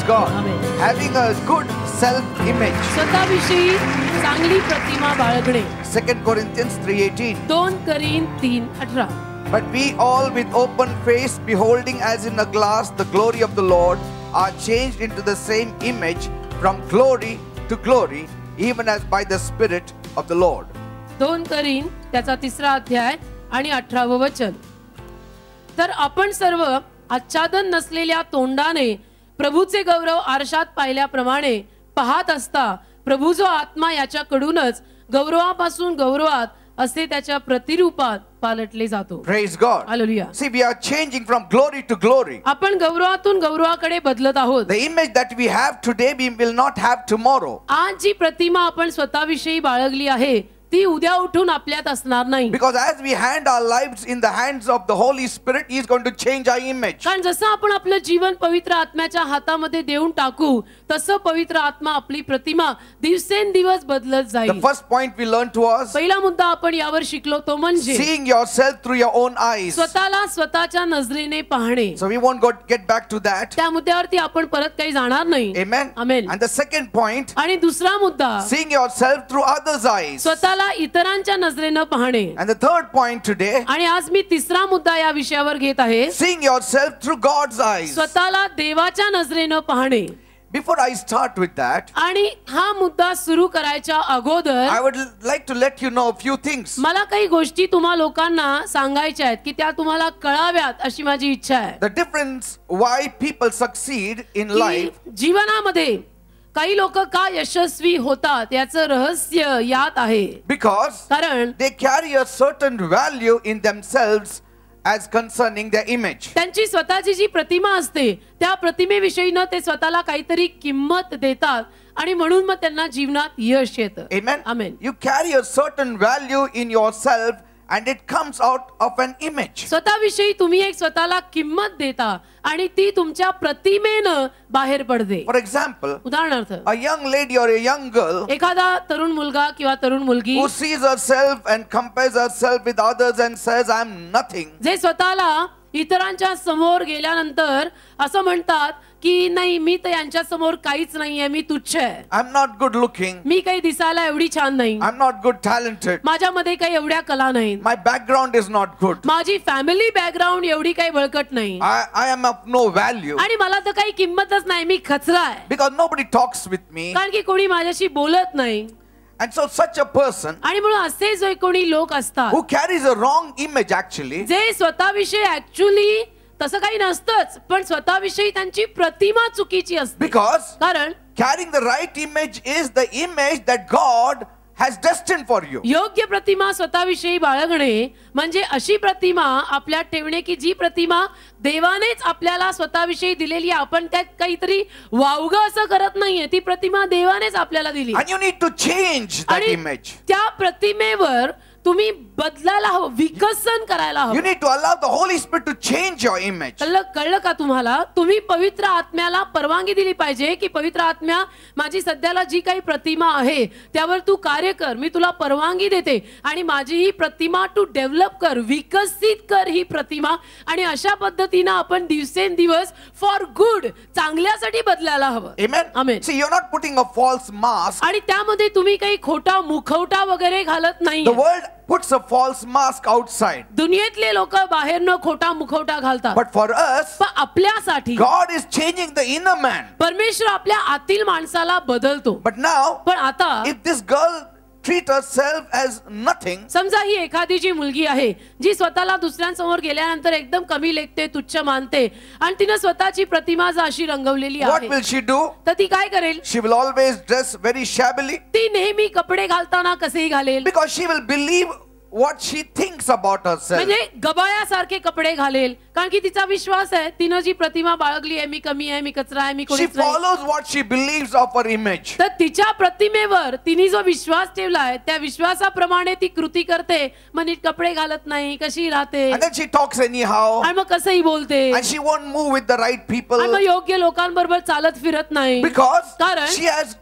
Praise God. Amen. Having a good self-image. स्वतःविषयी चांगली प्रतिमा बाळगणे. 2 Corinthians 3:18. 2 Koरीन 3:18. But we all with open face, beholding as in a glass the glory of the Lord, are changed into the same image from glory to glory, even as by the Spirit of the Lord. 2 Koरीन त्याचा 3रा अध्याय आणि 18वे वचन. तर आपण सर्व आच्छादन नसलेल्या तोंडाने प्रभूचे गौरव आरशात पाहिल्याप्रमाणे पाहत असता प्रभू जो आत्मा याच्याकडूनच गौरवापासून गौरवात असे त्याच्या प्रतिरूपात पालटले जातो. Praise God. Hallelujah. See, we are changing from glory to glory. आपण गौरवातून गौरवाकडे बदलत आहोत. The image that we have today, we will not have tomorrow. आज जी प्रतिमा आपण स्वतःविषयी बाळगली आहे ती उद्या उठून आपल्यात असणार नाही. Because as we hand our lives in the hands of the Holy Spirit, He is going to change our image. कारण जसं आपण आपलं जीवन पवित्र आत्म्याच्या हातामध्ये देऊन टाकू तसं पवित्र आत्मा आपली प्रतिमा दिवसेंदिवस बदलत The जाईल. first point we learned was पहिला मुद्दा आपण यावर शिकलो तो म्हणजे seeing yourself through your own eyes. स्वतःला स्वतःच्या नजरेने पाहणे. So we won't get back to that. त्या मुद्द्यावरती आपण परत काही जाणार नाही. Amen. Amen. And the second point, आणि दुसरा मुद्दा seeing yourself through others' eyes. स्वतःला इतरांच्या नजरेने पाहणे. And the third point today, आणि आज मी तिसरा मुद्दा या विषयावर घेत आहे. seeing yourself through God's eyes. स्वतःला देवाच्या नजरेने पाहणे. Before I start with that, आणि हा मुद्दा सुरू करायच्या अगोदर I would like to let you know a few things. मला काही गोष्टी तुम्हा लोकांना सांगायच्या आहेत की त्या तुम्हाला कळाव्यात अशी माझी इच्छा आहे. The difference why people succeed in life, की जीवनामध्ये काही लोक का यशस्वी होतात याचं रहस्य यात आहे. because कारण they carry a certain value in themselves as concerning their image. त्यांची स्वतःची जी प्रतिमा असते त्या प्रतिमेविषयी न ते स्वतःला काहीतरी किंमत देतात आणि म्हणून मग त्यांना जीवनात यश येतं. Amen. Amen. You carry a certain value in yourself and it comes out of an image. स्वतःविषयी तुम्ही एक स्वतःला किंमत देता आणि ती तुमच्या प्रतिमेनं बाहेर पडते. For example, उदाहरणार्थ a young lady or a young girl एखादा तरुण मुलगा किंवा तरुण मुलगी who sees herself and compares herself with others and says, I am nothing. जे स्वतःला इतरांच्या समोर गेल्यानंतर असं म्हणतात की नाही मी तर यांच्या समोर काहीच नाहीये, मी तुच्छ आहे, I'm not good looking. मी काही दिसायला एवढी छान नाही, I'm not good talented. माझ्यामध्ये काही एवढ्या कला नाहीत, My background is not good. माझी फॅमिली बॅकग्राऊंड एवढी काही बळकट नाही I am of no value. आणि मला तर काही किंमतच नाही, मी खचरा आहे. Because nobody talks with me. कारण की कोणी माझ्याशी बोलत नाही. And so such a person आणि म्हणून असे जो कोणी लोक असतात who carries a wrong image actually, जे स्वतःविषयी ऍक्च्युअली तसं काही नसतंच पण स्वतःविषयी त्यांची प्रतिमा चुकीची असते. because कारण carrying the right image is the image that God has destined for you. योग्य प्रतिमा स्वतःविषयी बाळगणे म्हणजे अशी प्रतिमा आपल्यात ठेवणे की जी प्रतिमा देवानेच आपल्याला स्वतःविषयी दिलेली आहे. आपण त्यात काहीतरी वावगं असं करत नाहीये, ती प्रतिमा देवानेच आपल्याला दिली And you need to change that आणि image. त्या प्रतिमेवर तुम्ही बदलायला हवं, विकसन करायला You हवं. need to allow the Holy Spirit to change your image. कळलं का तुम्हाला? तुम्ही पवित्र आत्म्याला परवानगी दिली पाहिजे की पवित्र आत्म्या माझी सध्याला जी काही प्रतिमा आहे त्यावर तू कार्य कर, मी तुला परवानगी देते आणि माझी ही प्रतिमा तू डेव्हलप कर, विकसित कर ही प्रतिमा. आणि अशा पद्धतीने आपण दिवसेंदिवस फॉर गुड चांगल्यासाठी बदलायला हवं. Amen. Amen. See, you're not putting a false mask. आणि त्यामध्ये तुम्ही काही खोटा मुखवटा वगैरे घालत नाही. The world puts a false mask outside. दुनियेतले लोक बाहेर न खोटा मुखवटा घालतात. But for us, पण आपल्यासाठी God is changing the inner man. परमेश्वर आपल्या आतील माणसाला बदलतो. But now, पण आता if this girl treats herself as nothing, समजा ही एखादी जी मुलगी आहे जी स्वतःला दुसऱ्यांसमोर गेल्यानंतर एकदम कमी लेखते, तुच्छ मानते आणि तिने स्वतःची प्रतिमा जर अशी रंगवलेली what आहे will she do? तर ती काय करेल? She will always dress very shabbily ती नेहमी कपडे घालताना कसेही घालेल, because she will believe what she thinks about herself. म्हणजे गबाळ्यासारखे कपडे घालेल. कारण की तिचा विश्वास आहे तिनं जी प्रतिमा बाळगली आहे, मी कमी आहे, मी कचरा आहे, मी She कोणीच नाही, follows what she believes of her image. तर तिच्या प्रतिमेवर तिने जो विश्वास ठेवलाय त्या विश्वासाप्रमाणे ती कृती करते. मग नीट कपडे घालत नाही, कशी राहते And then she talks anyhow. आणि मग कसंही बोलते And she won't move with the right people आणि मग योग्य लोकांबरोबर चालत फिरत नाही. because कारण she has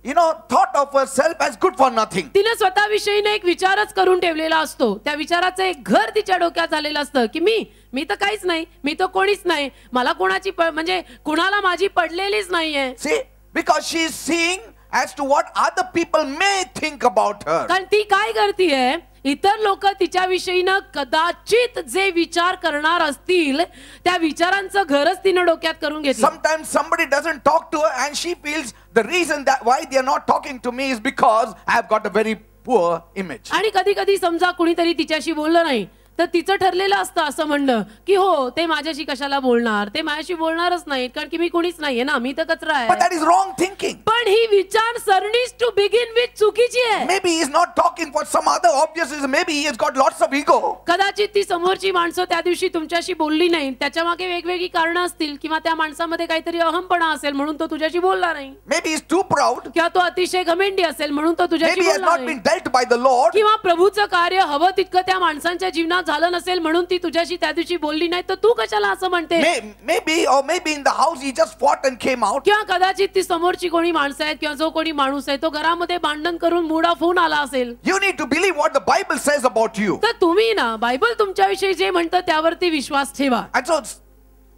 thought of herself as good for nothing. तिने स्वतःविषयीने एक विचारच करून ठेवलेला असतो. त्या विचाराचं एक घर तिच्या डोक्यात झालेलं असतं की मी तर काहीच नाही, मी तर कोणीच नाही, मला कोणाची म्हणजे कुणाला माझी पडलेलीच नाहीये. See, because she is seeing as to what other people may think about her. कारण ती काय करतीये, इतर लोक तिच्याविषयीनं कदाचित जे विचार करणार असतील त्या विचारांचं घरच तिने डोक्यात करून घेतलं. Sometimes somebody doesn't talk to her and she feels the reason that why they are not talking to me is because I have got a very poor image. आणि कधी कधी समजा कुणीतरी तिच्याशी बोललं नाही तर तिचं ठरलेलं असतं असं म्हणणं की हो ते माझ्याशी कशाला बोलणार, ते माझ्याशी बोलणारच नाहीत कारण की मी कोणीच नाहीये ना, मी तर कचरा आहे. But that is wrong thinking. पण ही विचार सरणीच टू बिगिन विथ चुकीची आहे. Maybe he is not talking for some other obvious reason. Maybe he has got lots of ego. कदाचित ती समोरची माणसं त्या दिवशी तुमच्याशी बोलली नाही, त्याच्या मागे वेगवेगळी कारणं असतील किंवा त्या माणसामध्ये काहीतरी अहमपणा असेल म्हणून तो तुझ्याशी बोलला नाही. Maybe he is too proud. किंवा तो अतिशय घमेंडी असेल म्हणून तो तुझ्याशी Maybe he has बोलला not नाही. been dealt by the Lord. किंवा प्रभूचं कार्य हवं तितकं त्या माणसांच्या जीवनात झालं नसेल म्हणून ती तुझ्याशी त्या दिवशी बोलली नाही, तर तू कशाला असं म्हणते. Maybe in the house he just fought and came out. किंवा कदाचित ती समोरची कोणी माणसं आहेत किंवा जो कोणी माणूस आहे तो घरामध्ये भांडण करून मूड ऑफ होऊन आला असेल. You need to believe what the Bible says about you. तर तुम्ही ना बायबल तुमच्याविषयी जे म्हणतं त्यावरती विश्वास ठेवा. And so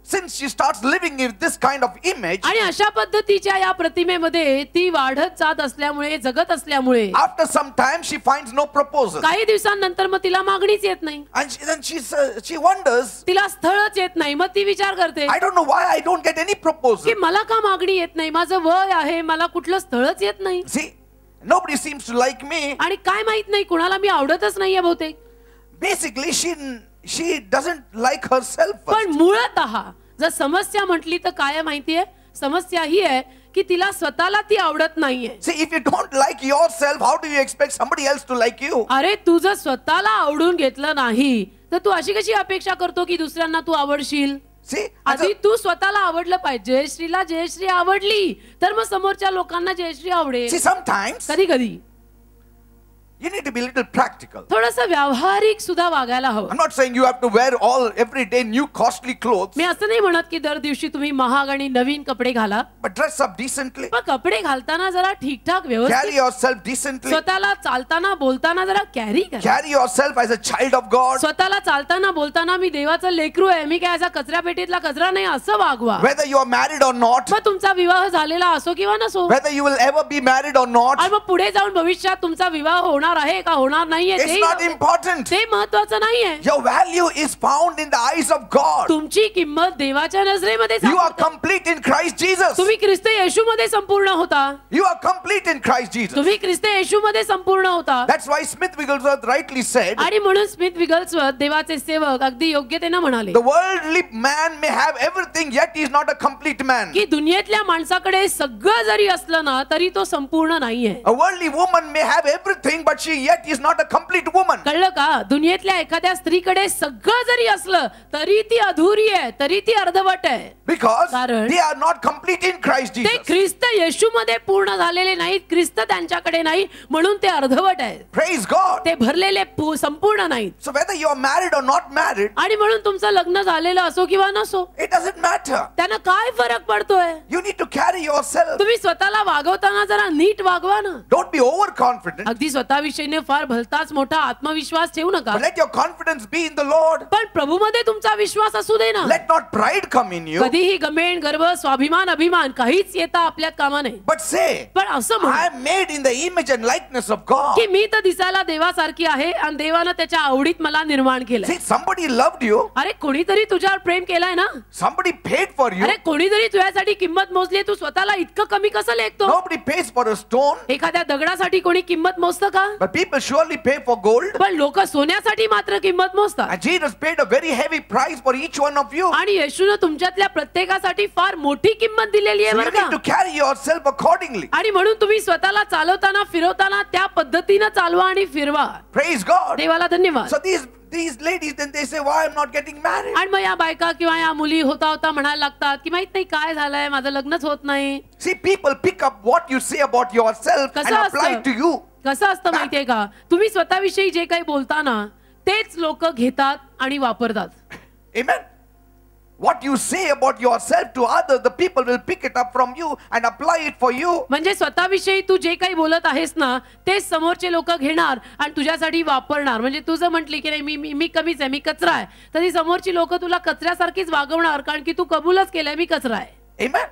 since she starts living in this kind of image, आणि अशा पद्धतीच्या या प्रतिमेमध्ये ती वाढत जात असल्यामुळे, जगत असल्यामुळे after some time she finds no proposal. काही दिवसांनंतर मग तिला मागणीच येत नाही. And then she wonders, तिला स्थळच येत नाही. मग ती विचार करते I don't know why I don't get any proposal. की मला का मागणी येत नाही, माझं वय आहे, मला कुठलं स्थळच येत नाही. See, nobody seems to like me. आणि काय माहित नाही कुणाला मी आवडतच नाहीये बहुतेक. Basically she doesn't like herself first. पण मुळतः जर समस्या म्हटली तर काय माहितीये, समस्या ही आहे की तिला स्वतःला ती आवडत नाहीये. See, if you don't like yourself, how do you expect somebody else to like you? अरे तू जर स्वतःला आवडून घेतलं नाही तर तू अशी कशी अपेक्षा करतो की दुसऱ्यांना तू आवडशील. See, आधी तू स्वतःला आवडलं पाहिजे. जयश्रीला जयश्री आवडली तर मग समोरच्या लोकांना जयश्री आवडेल. see, sometimes कधी कधी you need to be a little practical. थोडंसं व्यावहारिक सुद्धा वागायला हवं. I'm not saying you have to wear every day new costly clothes, मी असं नाही म्हणत की दर दिवशी तुम्ही महाग आणि नवीन कपडे घाला, but dress up decently. पण कपडे घालताना जरा ठीकठाक Carry व्यवस्थित, yourself decently. स्वतःला चालताना बोलताना जरा कॅरी करा. Carry yourself as a child of God. स्वतःला चालताना बोलताना मी देवाचं लेकरू आहे, मी काय असा कचरा पेटीतला कचरा नाही असं वागवा. Whether you are married or not, मग तुमचा विवाह झालेला असो किंवा नसो, whether you will ever be married or not, आणि मग पुढे जाऊन भविष्यात तुमचा विवाह होणार आहे का होणार नाहीये it's not important. ते महत्वाचं नाहीये. Your value is found in the eyes of God. तुमची किंमत देवाच्या नजरेमध्ये You are सापडते. complete in Christ Jesus. तुम्ही ख्रिस्त येशूमध्ये संपूर्ण होता. You are complete in Christ Jesus. तुम्ही ख्रिस्त येशूमध्ये संपूर्ण होता. That's why Smith Wigglesworth rightly said, आणि म्हणून स्मिथ विगल्सवर्थ देवाचे सेवक अगदी योग्यतेने म्हणाले the worldly man may have everything, yet he is not a complete man. की दुनियेतल्या माणसाकडे सगळं जरी असलं ना तरी तो संपूर्ण नाहीये. A worldly woman may have everything, but she yet is not a complete woman. कळलं का? दुनियेतल्या एखाद्या स्त्रीकडे सगळं जरी असलं तरी ती अधुरी आहे, तरी ती अर्धवट आहे. Because कारण they are not complete in Christ ते Jesus. ख्रिस्त येशूमध्ये पूर्ण झालेले नाहीत, ख्रिस्त त्यांच्याकडे नाही म्हणून ते अर्धवट आहेत. Praise God. ते भरलेले संपूर्ण नाहीत. So whether you are married or not married, आणि म्हणून तुमचं लग्न झालेलं असो किंवा नसो it doesn't matter. त्यांना काय फरक पडतोय. You need to carry yourself. तुम्ही स्वतःला वागवताना जरा नीट वागवा ना. Don't be overconfident, अगदी स्वतःविषयीने फार भलताच मोठा आत्मविश्वास ठेवू नका. but let your confidence be in the Lord. पण प्रभूमध्ये तुमचा विश्वास असू दे ना. Let not pride come in you, कधीही गमेंड, गर्व, स्वाभिमान, अभिमान काहीच येता आपल्यात कामा नये. but say, पण असं म्हण I am made in the image and likeness of God. की मी तर दिसायला देवासारखी आहे आणि देवानं त्याच्या आवडीत मला निर्माण केलंय. See, somebody loved you, अरे कोणीतरी तुझ्यावर प्रेम केलाय ना. somebody paid for you. अरे कोणीतरी तुझ्यासाठी किंमत मोजली, तू स्वतःला इतकं कमी कसं लेखतो. Nobody pays for a stone, एखाद्या दगडासाठी कोणी किंमत मोजतं का? but people surely pay for gold. पण लोक सोन्यासाठी मात्र किंमत मोजतात. And Jesus paid a very heavy price for each one of you. आणि येशूने तुमच्यातल्या प्रत्येकासाठी फार मोठी किंमत दिलेली आहे So you बरं need to का. carry yourself accordingly. आणि म्हणून तुम्ही स्वतःला चालवताना फिरवताना त्या पद्धतीनं चालवा आणि फिरवा. Praise God. देवाला धन्यवाद. So these ladies, then they say, why I'm not getting married? आणि मग या बायका किंवा या मुली होता होता म्हणायला लागतात की माहित नाही काय झालंय, माझं लग्नच होत नाही. See, people pick up what you say about yourself and कसं apply it असतं? to you. कसं असतं माहितीये का, तुम्ही स्वतःविषयी जे काही बोलता ना तेच लोक घेतात आणि वापरतात. Amen. what you say about yourself to others, the people will pick it up from you and apply it for you. म्हणजे स्वतःविषयी तू जे काही बोलत आहेस ना ते समोरचे लोक घेणार आणि तुझ्यासाठी वापरणार. म्हणजे तू जर म्हटली की नाही मी कमीच आहे, मी कचरा आहे, तर ती समोरची लोक तुला कचऱ्यासारखीच वागवणार, कारण की तू कबूलच केलंय मी कचरा आहे. Amen.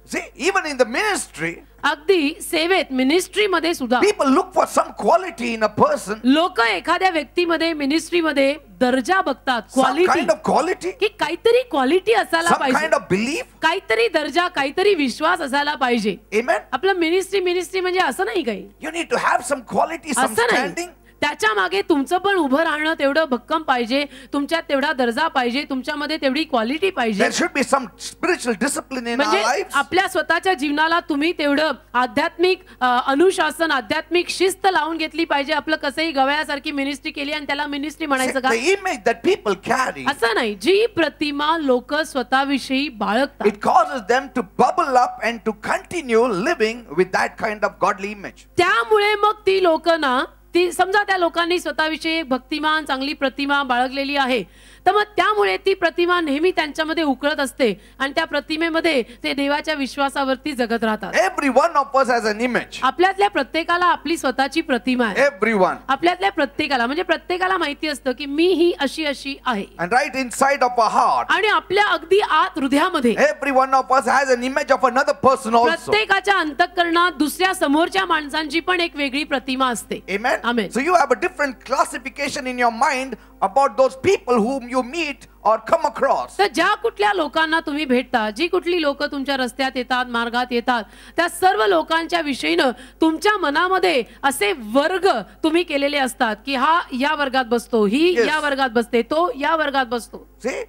See, even in the ministry, अगदी सेवेत मिनिस्ट्री मध्ये सुद्धा people look for some quality in a person, लोक एखाद्या व्यक्तीमध्ये मिनिस्ट्रीमध्ये दर्जा बघतात, some quality, kind of quality, की काहीतरी क्वालिटी असायला some पाहिजे, kind of belief. काहीतरी दर्जा, काहीतरी विश्वास असायला पाहिजे. Amen. आपलं मिनिस्ट्री म्हणजे असं नाही काही, You need to have some quality, some असं नाही. standing. त्याच्या मागे तुमचं पण उभं राहणं तेवढं भक्कम पाहिजे, तुमच्यात तेवढा दर्जा पाहिजे, तुमच्यामध्ये तेवढी क्वालिटी पाहिजे. There should be some spiritual discipline in our म्हणजे lives. आपल्या स्वतःच्या जीवनाला तुम्ही तेवढं आध्यात्मिक अनुशासन, आध्यात्मिक शिस्त लावून घेतली पाहिजे. आपलं कसंही गवयासारखी मिनिस्ट्री केली आणि त्याला मिनिस्ट्री See, म्हणायचं का? the image that people carry, असं नाही. जी प्रतिमा लोक स्वतःविषयी बाळगतात it causes them to bubble up and to continue living with that kind of godly image. त्यामुळे मग ती लोक ना, ती समजा त्या लोकांनी स्वतःविषयी एक भक्तिमान चांगली प्रतिमा बाळगलेली आहे, तर मग त्यामुळे ती प्रतिमा नेहमी त्यांच्यामध्ये उकळत असते आणि त्या प्रतिमेमध्ये ते देवाच्या विश्वासावरती जगत राहतात. Every one of us has an image. आपल्यातल्या प्रत्येकाला आपली स्वतःची प्रतिमा आहे. Everyone. आपल्यातल्या प्रत्येकाला म्हणजे प्रत्येकाला माहिती असतं की मी ही अशी अशी आहे. And right inside of our heart, आणि आपल्या अगदी आत हृदयामध्ये every one of us has an image of another person also. प्रत्येकाच्या अंतःकरणात दुसऱ्या समोरच्या माणसांची पण एक वेगळी प्रतिमा असते. Amen. Amen. So you have a different classification in your mind about those people whom you meet or come across. तर ज्या कुठल्या लोकांना तुम्ही भेटता, जी कुठली लोक तुमच्या रस्त्यात येतात, मार्गात येतात, त्या सर्व लोकांच्या विषयीनं तुमच्या मनामध्ये असे वर्ग तुम्ही केलेले असतात की हा या वर्गात बसतो, ही Yes. या वर्गात बसते, तो या वर्गात बसतो. See,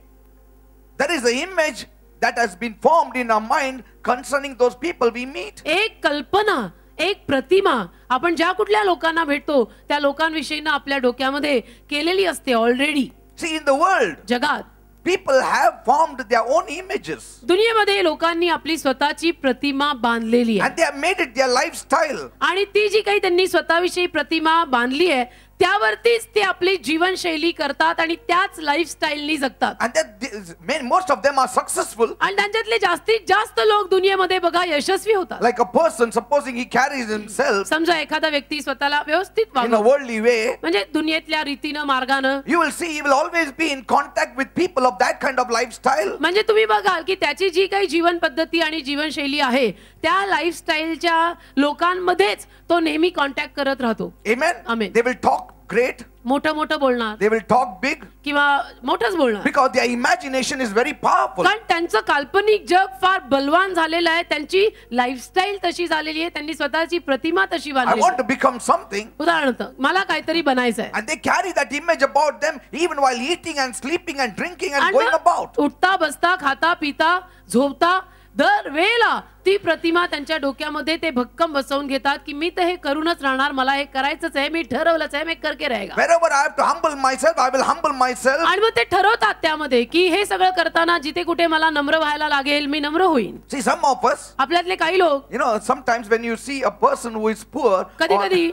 there is an image that has been formed in our mind concerning those people we meet. एक कल्पना, एक प्रतिमा आपण ज्या कुठल्या लोकांना भेटतो त्या लोकांविषयीनं आपल्या डोक्यामध्ये केलेली असते already. See, in the world, जगात people have formed their own images दुनियेमध्ये लोकांनी आपली स्वतःची प्रतिमा बांधलेली आहे and they have made it their lifestyle. आणि ती जी काही त्यांनी स्वतःविषयी प्रतिमा बांधली आहे त्यावरतीच ते आपली जीवनशैली करतात आणि त्याच लाईफस्टाईलनी जगतात. And most of them are successful. आणि त्यांच्यातले जास्तीत जास्त लोक दुनियेमध्ये बघा यशस्वी होतात. Like a person, supposing he carries himself समजा एखादा व्यक्ती स्वतःला व्यवस्थित in a वागवतो, worldly way, म्हणजे दुनियेतल्या रीतीनं मार्गानं, you will see he will always be in contact with people of that kind of lifestyle. म्हणजे तुम्ही बघाल की त्याची जी काही जीवन पद्धती आणि जीवनशैली आहे त्या लाईफस्टाईलच्या लोकांमध्येच तो नेहमी कॉन्टॅक्ट करत राहतो. Amen. Amen. They will talk great. मोठं मोठं बोलणार They will talk big किंवा मोठंच बोलणार, because their imagination is very powerful. कारण त्यांचं काल्पनिक जग फार बलवान झालेलं आहे, त्यांची लाईफस्टाईल तशी झालेली आहे, त्यांनी स्वतःची प्रतिमा तशी I बांधली want आहे. to become something. उदाहरणार्थ मला काहीतरी बनायचं आहे And they carry that image about them even while eating and sleeping and drinking and आणि going मग about. उठता बसता खाता पिता झोपता दर वेळेला ती प्रतिमा त्यांच्या डोक्यामध्ये ते भक्कम बसवून घेतात की मी तर हे करूनच राहणार, मला हे करायचंच आहे, मी ठरवलंच आहे, मी करके रहेगा. Wherever I have to humble myself, I will humble myself. आणि मग ते ठरवतात त्यामध्ये की हे सगळं करताना जिथे कुठे मला नम्र व्हायला लागेल मी नम्र होईन. See, some of us, आपल्यातले काही लोक sometimes when you see a person who is poor, कधी or कधी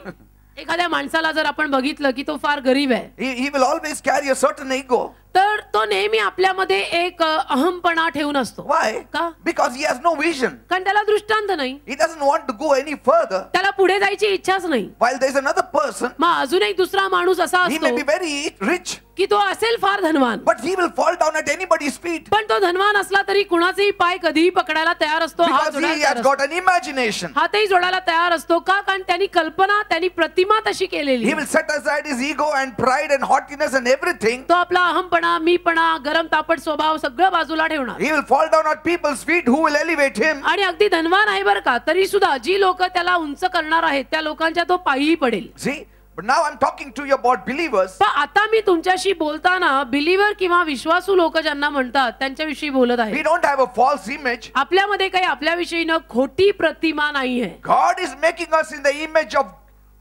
एखाद्या माणसाला जर आपण बघितलं की तो फार गरीब आहे he will always carry a certain ego. तर तो नेहमी आपल्यामध्ये एक अहमपणा ठेवून असतो. Why? का? Because he has no vision. कारण त्याला दृष्टांत नाही, He doesn't want to go any further. त्याला पुढे जायची इच्छाच नाही. While there's another person, मग अजून एक दुसरा माणूस असा he may असतो be very rich, की तो असेल फार धनवान, but he will fall down at anybody's feet पण तो धनवान असला तरी कुणाचेही पाय कधीही पकडायला तयार असतो, हात because जोडायला he तयार has असतो, got an imagination. हातही जोडायला तयार असतो. का? कारण त्यांनी कल्पना, त्यांनी प्रतिमा तशी केलेली. He will set aside his ego and pride and haughtiness and everything. तो आपला अहमपणा, मीपणा, गरम तापट स्वभाव सगळं बाजूला ठेवणार. He will fall down at people's feet who will elevate him. आणि अगदी धनवान आहे बरं का, तरी सुद्धा जी लोक त्याला उंच करणार आहेत त्या लोकांच्या तो पायी पडेल. See, but now I'm talking to you about believers. पण आता मी तुमच्याशी बोलताना बिलीवर किंवा विश्वासू लोक ज्यांना म्हणतात त्यांच्याविषयी बोलत आहे. We don't have a false image. आपल्यामध्ये काही आपल्याविषयीनं खोटी प्रतिमा नाहीये. God is making us in the image of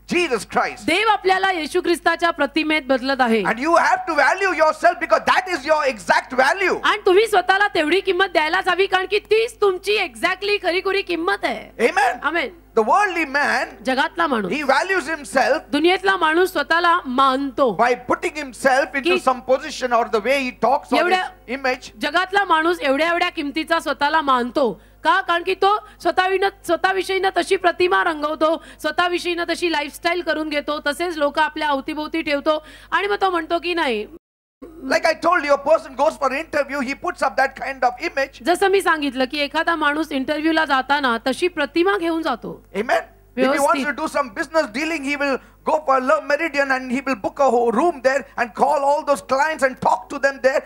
Jesus Christ. देव आपल्याला येशू ख्रिस्ताच्या प्रतिमेत बदलत आहे. And you have to value yourself because that is your exact value. आणि तुम्ही स्वतःला तेवढी किंमत द्यायलाच हवी, कारण की तीच तुमची एक्झॅक्टली खरी किंमत आहे. Amen. Amen. The worldly man, जगातला माणूस, he values himself दुनियेतला माणूस स्वतःला मानतो. by putting himself into some position or the way he talks or his image. जगातला माणूस एवढ्या किमतीचा स्वतःला मानतो का? कारण की तो स्वतःविषयीनं तशी प्रतिमा रंगवतो, स्वतःविषयीनं तशी लाईफस्टाईल करून घेतो, तसेच लोक आपल्या अवतीभोवती ठेवतो आणि मग तो म्हणतो की नाही. Like I told you, a person goes for interview, he puts up that kind of image. जसं मी सांगितलं की एखादा माणूस इंटरव्ह्यूला जाताना तशी प्रतिमा घेऊन जातो. Amen. If he wants to do some business dealing, he will go for Love Meridian and he will book a whole room there and call all those clients and talk to them there.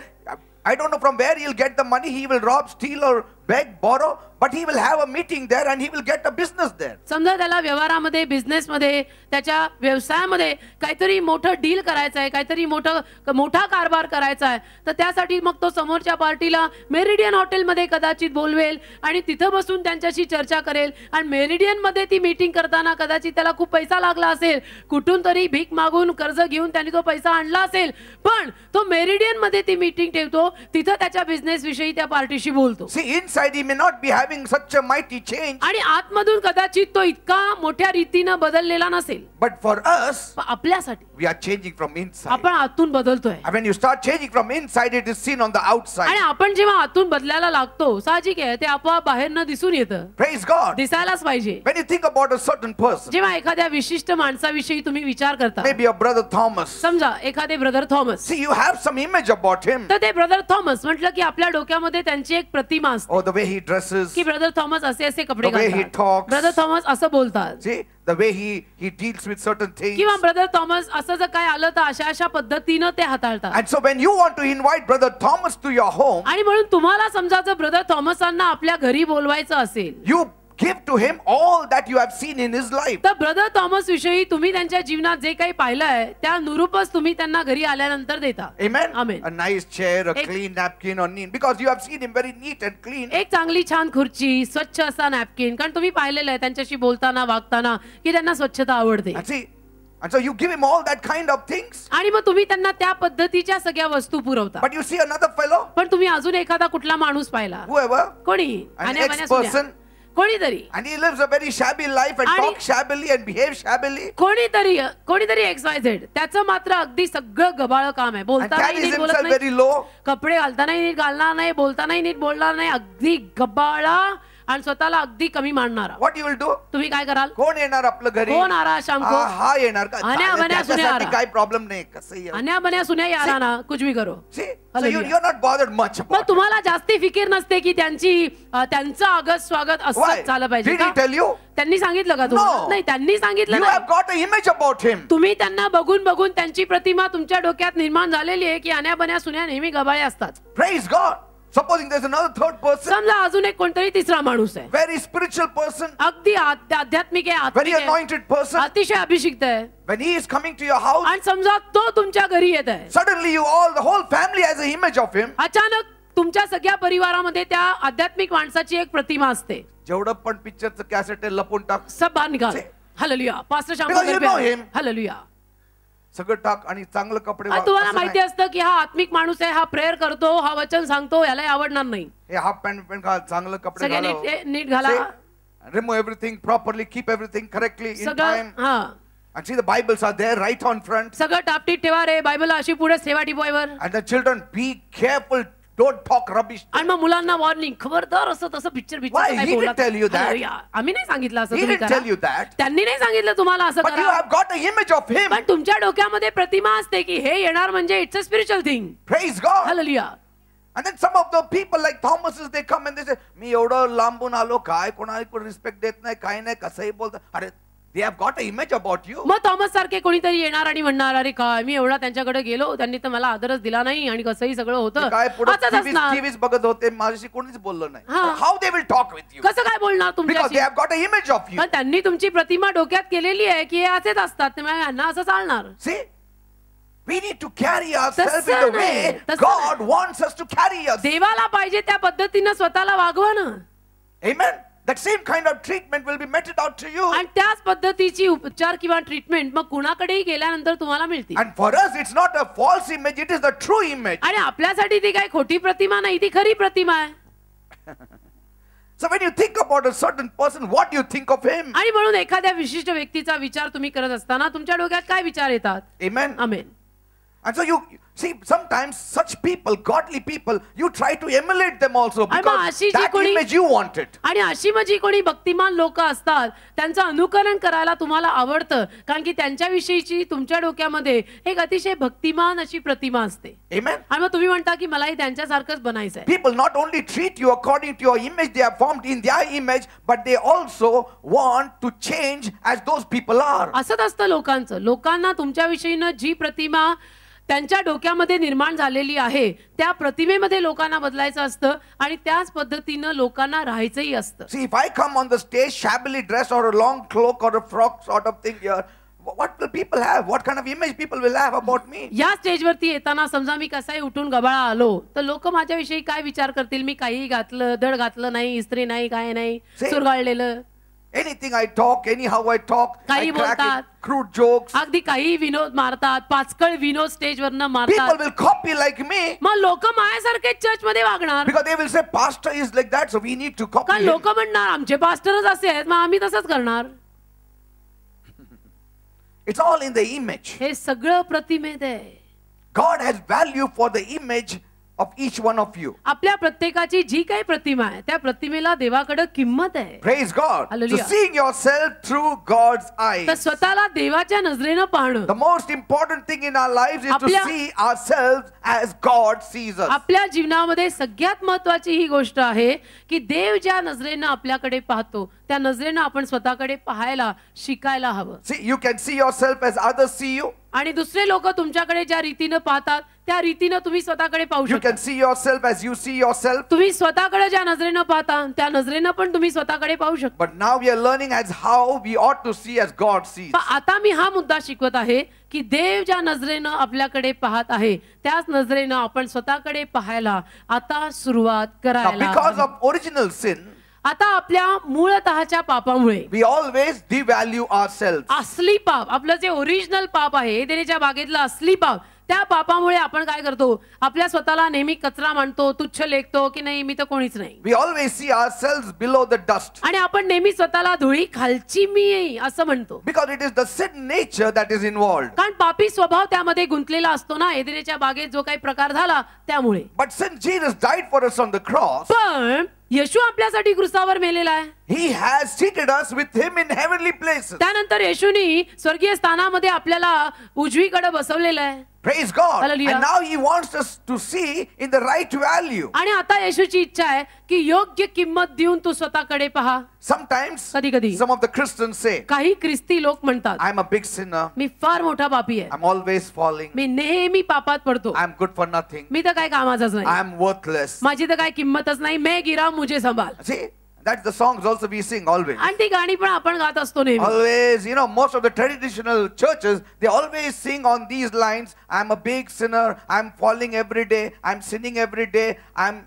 I don't know from where he'll get the money. He will rob, steal or beg, borrow, but he will have a meeting there and he will get a business there. समजा त्याला व्यवहारामध्ये, बिझनेसमध्ये, त्याच्या व्यवसायामध्ये काहीतरी मोठं deal करायचं आहे, काहीतरी मोठा कारभार करायचा आहे, तर त्यासाठी मग तो समोरच्या पार्टीला मेरिडियन हॉटेलमध्ये कदाचित बोलवेल आणि तिथं बसून त्यांच्याशी चर्चा करेल. आणि मेरिडियनमध्ये ती मीटिंग करताना कदाचित त्याला खूप पैसा लागला असेल, कुठून तरी भीक मागून कर्ज घेऊन त्यांनी तो पैसा आणला असेल, पण तो मेरिडियनमध्ये ती मीटिंग ठेवतो, तिथं त्याच्या बिझनेस विषयी त्या पार्टीशी बोलतो. See, inside he may not be having such a mighty change. आणि आतमधून कदाचित तो इतका मोठ्या रीतीनं बदललेला नसेल, But for us, आपल्यासाठी we are changing from inside. आपण आतून बदलतोय. And when you start changing from inside, it is seen on the outside. आणि आपण जेव्हा आतून बदलायला लागतो, साहजिक आहे ते आपोआप बाहेरनं दिसून येतं. Praise God. दिसायलाच पाहिजे. When you think about a certain person, जेव्हा एखाद्या विशिष्ट माणसाविषयी तुम्ही विचार करता, maybe a brother Thomas. समजा एखादे brother Thomas, See, you have some image about him. तर ते ब्रदर थॉमस म्हटलं की आपल्या डोक्यामध्ये त्यांची एक प्रतिमा असते. Or the way he dresses. की ब्रदर थॉमस असे कपडे The way he घालतात, talks. ब्रदर थॉमस असं बोलतात, See, the way he deals with certain things. किंवा ब्रदर थॉमस असं जर काय आलं तर अशा पद्धतीनं ते हाताळतात. And so when you want to invite brother Thomas to your home, आणि म्हणून तुम्हाला समजा जर ब्रदर थॉमसांना आपल्या घरी बोलवायचं असेल, you give to him all that you have seen in his life. तर ब्रदर थॉमस विषयी तुम्ही त्यांच्या जीवनात जे काही पाहिलंय त्या नुरूपच तुम्ही त्यांना घरी आल्यानंतर देता. Amen. Amen. A nice chair, a clean napkin or neat, because you have seen him very neat and clean. एक चांगली छान खुर्ची, स्वच्छ असा नॅपकिन, कारण तुम्ही पाहिलेलं आहे त्यांच्याशी बोलताना वागताना की त्यांना स्वच्छता आवडते. And so you give him all that kind of things. आणि मग तुम्ही त्यांना त्या पद्धतीच्या सगळ्या वस्तू पुरवता. But you see another fellow, पण तुम्ही अजून एखादा कुठला माणूस पाहिला, whoever, कोणी an ex-person, कोणीतरी, and he lives a very shabby life and talks shabbily and behaves shabbily. कोणीतरी XYZ, त्याचं मात्र अगदी सगळं गबाळ काम आहे. And बोलतानाही carries नीट बोलत himself नाही, very low. कपडे घालतानाही नीट घालणार नाही, बोलतानाही नीट बोलणार नाही, अगदी गबाळा आणि स्वतःला अगदी कमी मानणारा. What you will do? तुम्ही काय कराल? कोण येणार आपलं घरी? कोण आरा शाम को? हा येणार का? अन्या बन्या सुन्या आरा. काही प्रॉब्लेम नाही, कसंही. अन्या बन्या सुन्या यारा ना, कुछ भी करो. See, so you're not bothered much मग about it. तुम्हाला जास्ती फिकीर नसते की त्यांचं आगत स्वागत Why? असंच झालं पाहिजे Did he का? tell you? त्यांनी सांगितलं का तुम्हाला? No. नाही, त्यांनी सांगितलं You नाही. have got an image about him. तुम्ही त्यांना बघून त्यांची प्रतिमा तुमच्या डोक्यात निर्माण झालेली आहे की अन्या बन्या सुन्या नेहमी गबाळे असतात. Praise God. Supposing there's another third person, समजा अजून एक कोणतरी तिसरा माणूस आहे, very spiritual person, अगदी आध्यात्मिक आहे, very आत्मिक आहे, anointed person. अतिशय अभिषिक्त आहे, When he is coming to your house, आणि समजा तो तुमच्या घरी येत आहे, suddenly the whole family has an image of him. अचानक तुमच्या सगळ्या परिवारामध्ये त्या आध्यात्मिक माणसाची एक प्रतिमा असते. जेवढं पण पिक्चरचं कॅसेट लपून टाक, सब बाहेर निघाल. Hallelujah. Pastor Because you know him. Hallelujah. सगळं टाक आणि चांगले कपडे तुम्हाला माहिती असतं की हा आत्मिक माणूस आहे, हा प्रेयर करतो, हा वचन सांगतो, याला आवडणार नाही. हे हाफ पॅन्ट घाल, चांगले कपडे सगळे घाल, नीट घाला, remove everything properly, keep everything correctly in सगळं. time. हा, And see, the Bibles are there right on front. सगळं टापटीप ठेवा रे, बायबल अशी पुढे ठेवा टिपॉयवर. And the children, be careful, don't talk rubbish. आणि मग मुलांना वॉर्निंग, खबरदार असं तसं picture Why? He didn't tell you that. आम्ही नाही सांगितलं असं He तुम्ही didn't करा. tell you that. त्यांनी नाही सांगितलं तुम्हाला असं But you करा. have got an image of him. पण तुमच्या डोक्यामध्ये प्रतिमा असते की हे येणार म्हणजे it's a spiritual thing. Praise God. Hallelujah. And then some of the people like Thomas, they come and they say, मी एवढं लांबून आलो, काय कोणाला रिस्पेक्ट देत नाही, काय नाही, कसंही बोलतात. अरे, they have got an image about you. मग थॉमस सारखे कोणीतरी येणार आणि म्हणणार, अरे काय मी एवढा त्यांच्याकडे गेलो, त्यांनी तर मला आदरच दिला नाही आणि कसंही सगळं होतं. काय पुढे असंच असणार. टीव्हीच बघत होते, माझ्याशी कोणीच बोललं नाही. हा. How they will talk with you? कसं काय बोलणार Because they तुमच्याशी? have got an image of you. पण त्यांनी तुमची प्रतिमा डोक्यात केलेली आहे की हे असेच असतात, त्यामुळे यांना असं चालणार. See? We need to carry ourselves in तसं the way नाही, तसं God wants us to carry us. देवाला पाहिजे त्या पद्धतीनं स्वतःला वागवा ना. Amen. that same kind of treatment will be meted out to you. आणि त्याच पद्धतीची उपचार किंवा ट्रीटमेंट मग कुणाकडेही गेल्यानंतर तुम्हाला मिळते. And for us, it's not a false image, it is the true image. आणि आपल्यासाठी ती काही खोटी प्रतिमा नाही, ती खरी प्रतिमा आहे. So when you think about a certain person, what do you think of him? आणि म्हणून एखाद्या विशिष्ट व्यक्तीचा विचार तुम्ही करत असताना तुमच्या डोक्यात काय विचार येतात? Amen. Amen. And so you see, sometimes such people, godly people, you try to emulate them also because that image you wanted. आणि अशी माझी कोणी भक्तिमान लोक असतात त्यांचं अनुकरण करायला तुम्हाला आवडतं कारण की त्यांच्याविषयीची तुमच्या डोक्यामध्ये एक अतिशय भक्तिमान अशी प्रतिमा असते. Amen. आणि मग तुम्ही म्हणता की मलाही त्यांच्यासारखंच बनायचं आहे. People not only treat you according to your image they have formed in their image, but they also want to change as those people are. असंच असतं लोकांचं. लोकांना तुमच्याविषयीनं जी प्रतिमा त्यांच्या डोक्यामध्ये निर्माण झालेली आहे त्या प्रतिमेमध्ये लोकांना बदलायचं असतं आणि त्याच पद्धतीनं लोकांना राहायचंही असतं. See, if I come on the stage shabbily dressed or a long cloak or a frock sort of thing here, what will people have? What kind of image people will have about me? या स्टेजवरती येताना समजा मी कसाही उठून गबाळा आलो तर लोक माझ्याविषयी काय विचार करतील? मी काही घातलं, धड घातलं नाही, इस्त्री नाही, काय नाही, चुरगाळलेलं. Anything I talk, anyhow I talk, I crack it, crude jokes. अगदी काही विनोद मारतात, पाचकळ विनोद स्टेजवरनं मारतात. People will copy like me. मग लोक माझ्यासारखे चर्च मध्ये वागणार. Because they will say pastor is like that, so we need to copy कारण him. लोक म्हणणार आमचे पास्टरच असे आहेत मग आम्ही तसंच करणार. It's all in the image. हे सगळं प्रतिमेत आहे. God has value for the image of each one of you. आपल्या प्रत्येकाची जी काही प्रतिमा आहे त्या प्रतिमेला देवाकडे किंमत आहे. Praise God. Hallelujah. So seeing yourself through God's eyes. तर स्वतःला देवाच्या नजरेनं पाहणं. The most important thing in our lives is to see ourselves as God sees us. आपल्या जीवनामध्ये सगळ्यात महत्त्वाची ही गोष्ट आहे की देव ज्या नजरेनं आपल्याकडे पाहतो त्या नजरेनं आपण स्वतःकडे पाहायला शिकायला हवं. See, you can see yourself as others see you. आणि दुसरे लोक तुमच्याकडे ज्या रीतीनं पाहतात त्या रीतीनं तुम्ही स्वतःकडे पाहू You शकता. can see yourself as you see yourself. तुम्ही स्वतःकडे ज्या नजरेनं पाहता त्या नजरेनं पण तुम्ही स्वतःकडे पाहू शकता. But now we are learning as how we ought to see as God sees. पण आता मी हा मुद्दा शिकवत आहे की देव ज्या नजरेनं आपल्याकडे पाहत आहे त्याच नजरेनं आपण स्वतःकडे पाहायला आता सुरुवात Now, करायला because हवी. of original sin, आता आपल्या मूळतःच्या पापामुळे we always devalue ourselves. असली पाप, आपलं जे ओरिजिनल पाप आहे एदेनेच्या बागेतलं असली पाप, त्या पापामुळे आपण काय करतो? आपल्या स्वतःला नेहमी कचरा मानतो, तुच्छ लेखतो की नाही मी तर कोणीच नाही. We always see ourselves below the dust. आणि आपण नेहमी स्वतःला धुळी खालची मी असं म्हणतो. Because it is the sin nature that is involved. कारण पापी स्वभाव त्यामध्ये गुंतलेला असतो ना एदेनेच्या बागेत जो काही प्रकार झाला त्यामुळे. But since Jesus died for us on the cross, पण येशू आपल्यासाठी क्रूसावर मेलेला आहे. He has seated us with him in heavenly places. त्यानंतर येशूनी स्वर्गीय स्थानामध्ये आपल्याला उजवीकडे बसवलेलं आहे. Praise God. Hallelujah. And now he wants us to see in the right value. आणि आता येशूची इच्छा आहे की योग्य किंमत देऊन तू स्वतःकडे पहा. Sometimes कधी-कधी some of the Christians say, काही ख्रिस्ती लोक म्हणतात I'm a big sinner. मी फार मोठा पापी आहे, I'm always falling. मी नेहमी पापात पडतो, I'm good for nothing. मी तर काय कामाचाच नाही, I'm worthless. माझी तर काय किंमतच नाही, मैं गिरा मुझे संभाल. See, that's the songs also we sing always. आणि ती गाणी पण आपण गात असतो नेहमी. Always, most of the traditional churches, they always sing on these lines, I'm a big sinner, I'm falling every day, I'm sinning every day, I'm,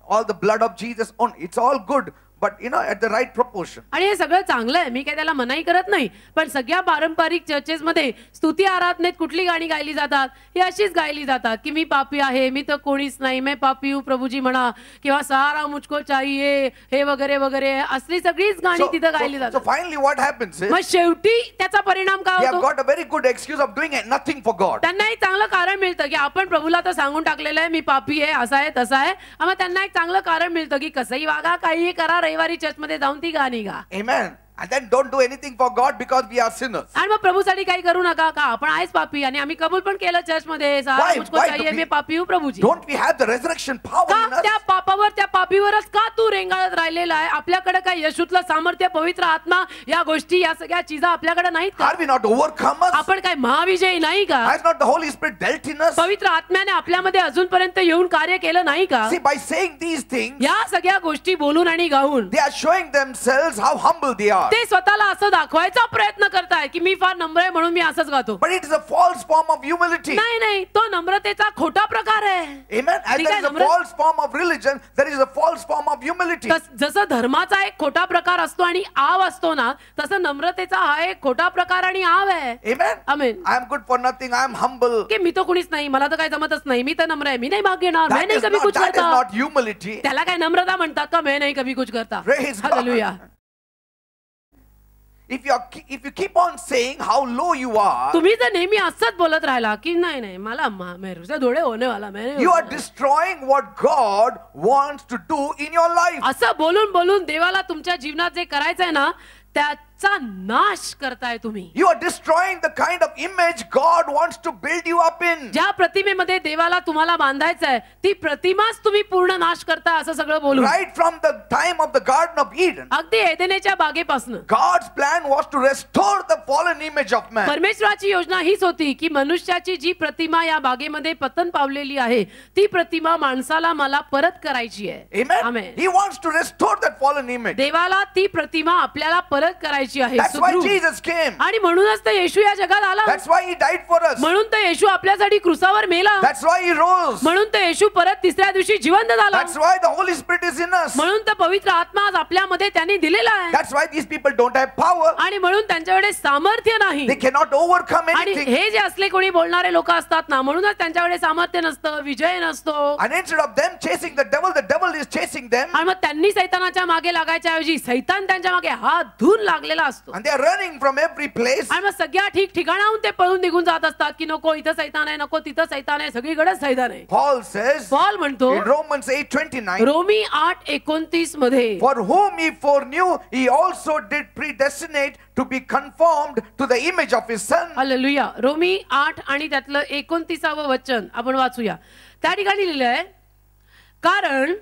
all the blood of Jesus on. It's all good. But at the right proportion. आणि हे सगळं चांगलं आहे, मी काय त्याला मनाई करत नाही. पण सगळ्या पारंपरिक चर्चेस मध्ये स्तुती आराधनेत कुठली गाणी गायली जातात? ही अशीच गायली जातात की मी पापी आहे, मी तर कोणीच नाही, मैं पापी हूं प्रभूजी म्हणा, किंवा सहारा मुझको चाहिए, हे वगैरे वगैरे असली सगळीच गाणी तिथं गायली So जातात. finally what happens is, मग शेवटी त्याचा परिणाम काय they have होतो? got a very good excuse of doing nothing for God. त्यांना एक चांगलं कारण मिळतं की आपण प्रभूला तर सांगून टाकलेलं आहे मी पापी आहे, असा आहे तसा आहे. मग त्यांना एक चांगलं कारण मिळतं की कसंही वागा, काहीही करा, रविवारी चर्च मध्ये जाऊन ती गाणी गा. Amen. And then don't do anything for God because we are sinners. आणि मग प्रभूसाठी काही करू नका का आपण आहेच पापी आणि आम्ही कबूल पण केलं चर्च मध्ये, सहारा मुझको चाहिए, मैं पापी हूं Prabhuji. Don't we have the resurrection power in का us? त्या पापावर, त्या पापीवरच का तू रेंगाळत राहिलेला आहे? आपल्याकडे काय येशूतलं सामर्थ्य, पवित्र आत्मा, या गोष्टी, या सगळ्या चीजा आपल्याकडे नाहीत का? Are we not overcomers? आपण काय महाविजयी नाही का? Has not the Holy Spirit dealt in us? पवित्र आत्म्याने आपल्यामध्ये अजूनपर्यंत येऊन कार्य केलं नाही का? See, by saying these things, या सगळ्या गोष्टी बोलून आणि गाऊन they are showing themselves how humble they are. ते स्वतःला असं दाखवायचा प्रयत्न करताय की मी फार नम्र आहे म्हणून मी असंच गातो. But it is a false form of humility. नाही, तो नम्रतेचा खोटा प्रकार आहे. Amen. And there is a false form of religion religion, there is a false form of humility. जसं धर्माचा एक खोटा प्रकार असतो आणि आव असतो ना, तसं नम्रतेचा हा एक खोटा प्रकार आणि आव आहे. Amen. Amen. I am good for nothing. I am humble. की मी तो कुणीच नाही, मला तर काय जमतच नाही, मी तर नम्र आहे, मी नाही भाग घेणार, मैं नहीं कभी कुछ That is करता. not humility. त्याला काय नम्रता म्हणतात का? मैं नहीं कभी कुछ करता. Praise God. Hallelujah. If you keep on saying how low you are, तुम्ही जर नेहमी असंच बोलत राहिला की नाही नाही मला मेरे से थोड़े होने वाला, मैं नहीं you are होने destroying what God wants to do in your life. वाला. असं बोलून बोलून देवाला तुमच्या जीवनात जे करायचंय ना त्याचा नाश करताय तुम्ही. You are destroying the kind of image God wants to build you up in. ज्या प्रतिमेमध्ये देवाला तुम्हाला बांधायचंय ती प्रतिमाच तुम्ही पूर्ण नाश करताय असं सगळं बोलून. Right from the time of the Garden of Eden, अगदी एदेनेच्या बागेपासून God's plan was to restore the fallen image of man. परमेश्वराची योजना हीच होती की मनुष्याची जी प्रतिमा या बागेमध्ये पतन पावलेली आहे ती प्रतिमा माणसाला मला परत करायची आहे. Amen. Amen. He wants to restore that fallen image. देवाला ती प्रतिमा आपल्याला परत करायची आहे. That's why सुदृढ. Jesus came. आणि म्हणूनच तर येशू या जगात आला. That's why he died for us. म्हणून तर येशू आपल्यासाठी क्रुसावर मेला. That's why he rose. म्हणून तर येशू परत तिसऱ्या दिवशी जिवंत झाला. That's why the Holy Spirit is in us. म्हणून तर पवित्र आत्मा आज आपल्यामध्ये त्यांनी दिलेला आहे. That's why these people don't have power. आणि म्हणून त्यांच्याकडे सामर्थ्य नाही. They cannot overcome आणि anything. हे जे असले कोणी बोलणारे लोक असतात ना म्हणूनच त्यांच्याकडे सामर्थ्य नसतं, विजय नसतो. And instead of them chasing the devil is chasing them. आणि मग त्यांनी सैतानाच्या मागे लागायच्या ऐवजी सैतान त्यांच्या मागे हात धुवून लागलेला असतो. And they are running from every place. आणि मग सगळ्या ठिकठिकाणाहून ते पळून निघून जात असतात की नको इथं सैतान आहे, नको तिथं सैतान आहे, सगळीकडे सैतान आहे. Paul says पॉल म्हणतो in Romans 8:29, रोमी 8:29 मध्ये for whom he foreknew, he also did predestinate to be conformed to the image of his son. Hallelujah. रोमी 8 आणि त्यातलं 29वे वचन आपण वाचूया. त्या ठिकाणी लिहिलंय कारण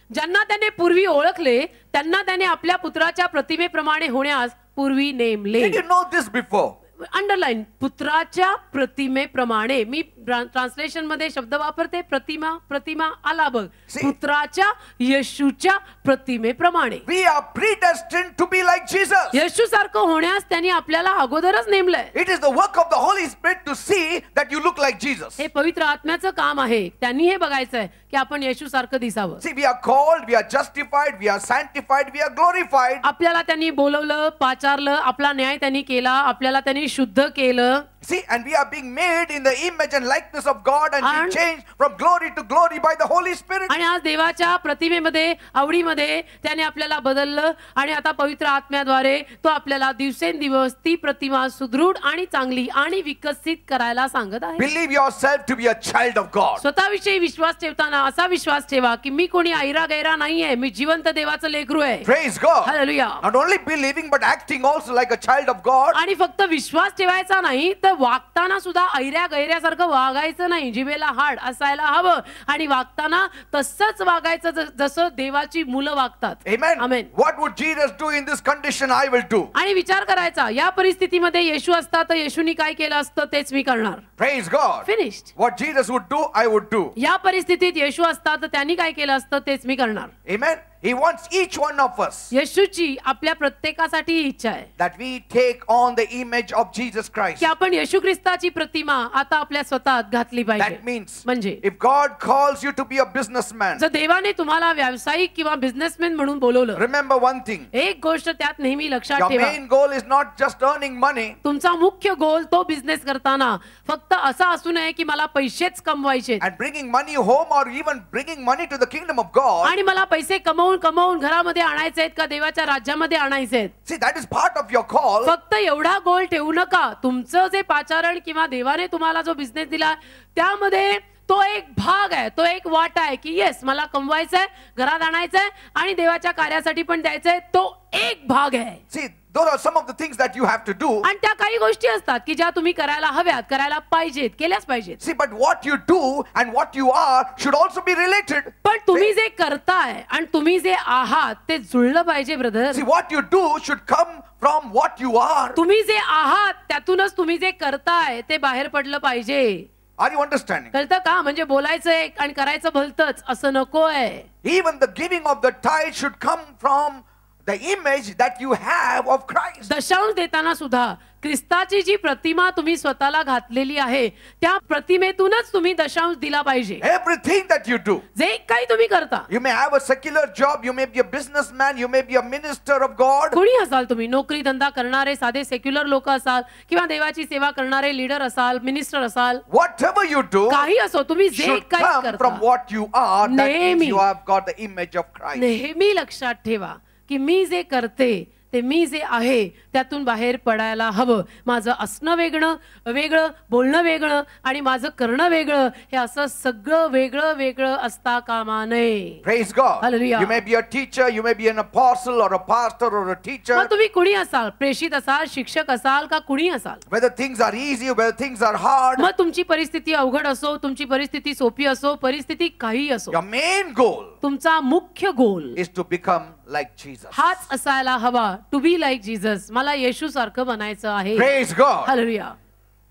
ज्यांना त्याने पूर्वी ओळखले त्यांना त्याने आपल्या पुत्राच्या प्रतिमेप्रमाणे होण्यास पूर्वी नेमले. Did you know this before? Underline पुत्राच्या प्रतिमेप्रमाणे. मी ट्रान्सलेशन मध्ये शब्द वापरते प्रतिमा. प्रतिमा आला बघ. पुत्राच्या येशूच्या प्रतिमेप्रमाणे. We are predestined to be like Jesus. येशू सारखं होण्यास त्यांनी आपल्याला अगोदरच नेमलंय. It is the work of the Holy Spirit to see that you look like Jesus. हे पवित्र आत्म्याचं काम आहे. त्यांनी हे बघायचंय की आपण येशू सारखं दिसावं. See, we are called, we are justified, we are sanctified, we are glorified. आपल्याला त्यांनी बोलवलं, पाचारलं, आपला न्याय त्यांनी केला, आपल्याला त्यांनी शुद्ध केलं. See, and we are being made in the image and likeness of God and being changed from glory to glory by the Holy Spirit. आणि आज देवाच्या प्रतिमेमध्ये आवडीमध्ये त्याने आपल्याला बदललं आणि आता पवित्र आत्म्याद्वारे तो आपल्याला दिवसेंदिवस ती प्रतिमा सुदृढ आणि चांगली आणि विकसित करायला सांगत आहे. Believe yourself to be a child of God. स्वतःविषयी विश्वास ठेवताना असा विश्वास ठेवा की मी कोणी ऐरा गैरा नाहीये, मी जिवंत देवाचं लेकरू आहे. Praise God. Hallelujah. Not only believing but acting also like a child of God. आणि फक्त विश्वास ठेवायचा नाही तर वागताना सुद्धा ऐऱ्या गैऱ्यासारखं वागायचं नाही. जिभेला हाड असायला हवं आणि वागताना तसंच वागायचं जसं देवाची मुलं वागतात. Amen. Amen. What would Jesus do in this condition? I will do. आणि विचार करायचा या परिस्थितीमध्ये येशू असता तर येशूनी काय केलं असतं तेच मी करणार. Praise God. Finished. What Jesus would do, I would do. या परिस्थितीत येशू असता तर त्यांनी काय केलं असतं तेच मी करणार. Amen. He wants each one of us येशूची आपल्या प्रत्येकासाठी ही इच्छा आहे that we take on the image of Jesus Christ. की आपण येशू ख्रिस्ताची प्रतिमा आता आपल्या स्वतःत घातली That पाहिजे. means म्हणजे if God calls you to be a businessman, जर देवाने तुम्हाला व्यावसायिक किंवा बिझनेसमॅन म्हणून बोलवलं, remember one thing. एक गोष्ट त्यात नेहमी लक्षात Your ठेवा. main goal is not just earning money. तुमचा मुख्य गोल तो बिझनेस करताना फक्त असा असू नये की मला पैसेच कमवायचे And bringing money home or even bringing money to the kingdom of God. आणि मला पैसे कमवून घरामध्ये आणायचे आहेत का देवाच्या राज्यामध्ये आणायचे आहेत. See, that is part of your call. फक्त एवढा गोल ठेवू नका. तुमचं जे पाचारण किंवा देवाने तुम्हाला जो बिझनेस दिला त्यामध्ये तो एक भाग आहे, तो एक वाटा आहे की येस मला कमवायचंय, घरात आणायचंय आणि देवाच्या कार्यासाठी पण द्यायचंय. तो एक भाग आहे. See, those are some of the things that you have to do. आणि त्या काही गोष्टी असतात की ज्या तुम्ही करायला हव्यात, करायला पाहिजेत, केल्याच पाहिजेत. See, but what you do and what you are should also be related. पण तुम्ही जे करताय आणि तुम्ही जे आहात ते जुळलं पाहिजे brother. See, what you do should come from what you are. तुम्ही जे आहात त्यातूनच तुम्ही जे करताय ते बाहेर पडलं पाहिजे. Are you understanding? कळतं का? म्हणजे बोलायचं एक आणि करायचं भलतंच असं नकोय. Even the giving of the tithe should come from the image that you have of Christ. दशांश देताना सुद्धा ख्रिस्ताची जी प्रतिमा तुम्ही स्वतःला घातलेली आहे त्या प्रतिमेतूनच तुम्ही दशांश दिला पाहिजे. Everything that you do. जे काही तुम्ही करता, You may have a secular job, you may be a businessman, you may be a minister of God. कोणी असाल तुम्ही, नोकरी धंदा करणारे साधे सेक्युलर लोक असाल किंवा देवाची सेवा करणारे लीडर असाल, मिनिस्टर असाल, Whatever you do काही असो, तुम्ही जे should काही come करता from what you are. That means नेहमी. you have got the image of Christ. नेहमी लक्षात ठेवा की मी जे करते ते मी जे आहे त्यातून बाहेर पडायला हवं. माझं असणं वेगळं, बोलणं वेगळं आणि माझं करणं वेगळं, हे असं सगळं वेगळं असता कामा नये. Praise God. Hallelujah. You may be a teacher, you may be an apostle or a pastor or a teacher. मग तुम्ही कुणी असाल, प्रेषित असाल, शिक्षक असाल का कुणी असाल, Whether things are easy, whether things are hard, मग तुमची परिस्थिती अवघड असो, तुमची परिस्थिती सोपी असो, परिस्थिती काही असो, your main goal तुमचा मुख्य गोल is to become like Jesus. हाच असायला हवा, टू बी लाईक जीसस. मला येशू सारखं बनायचं आहे. Praise God. Hallelujah.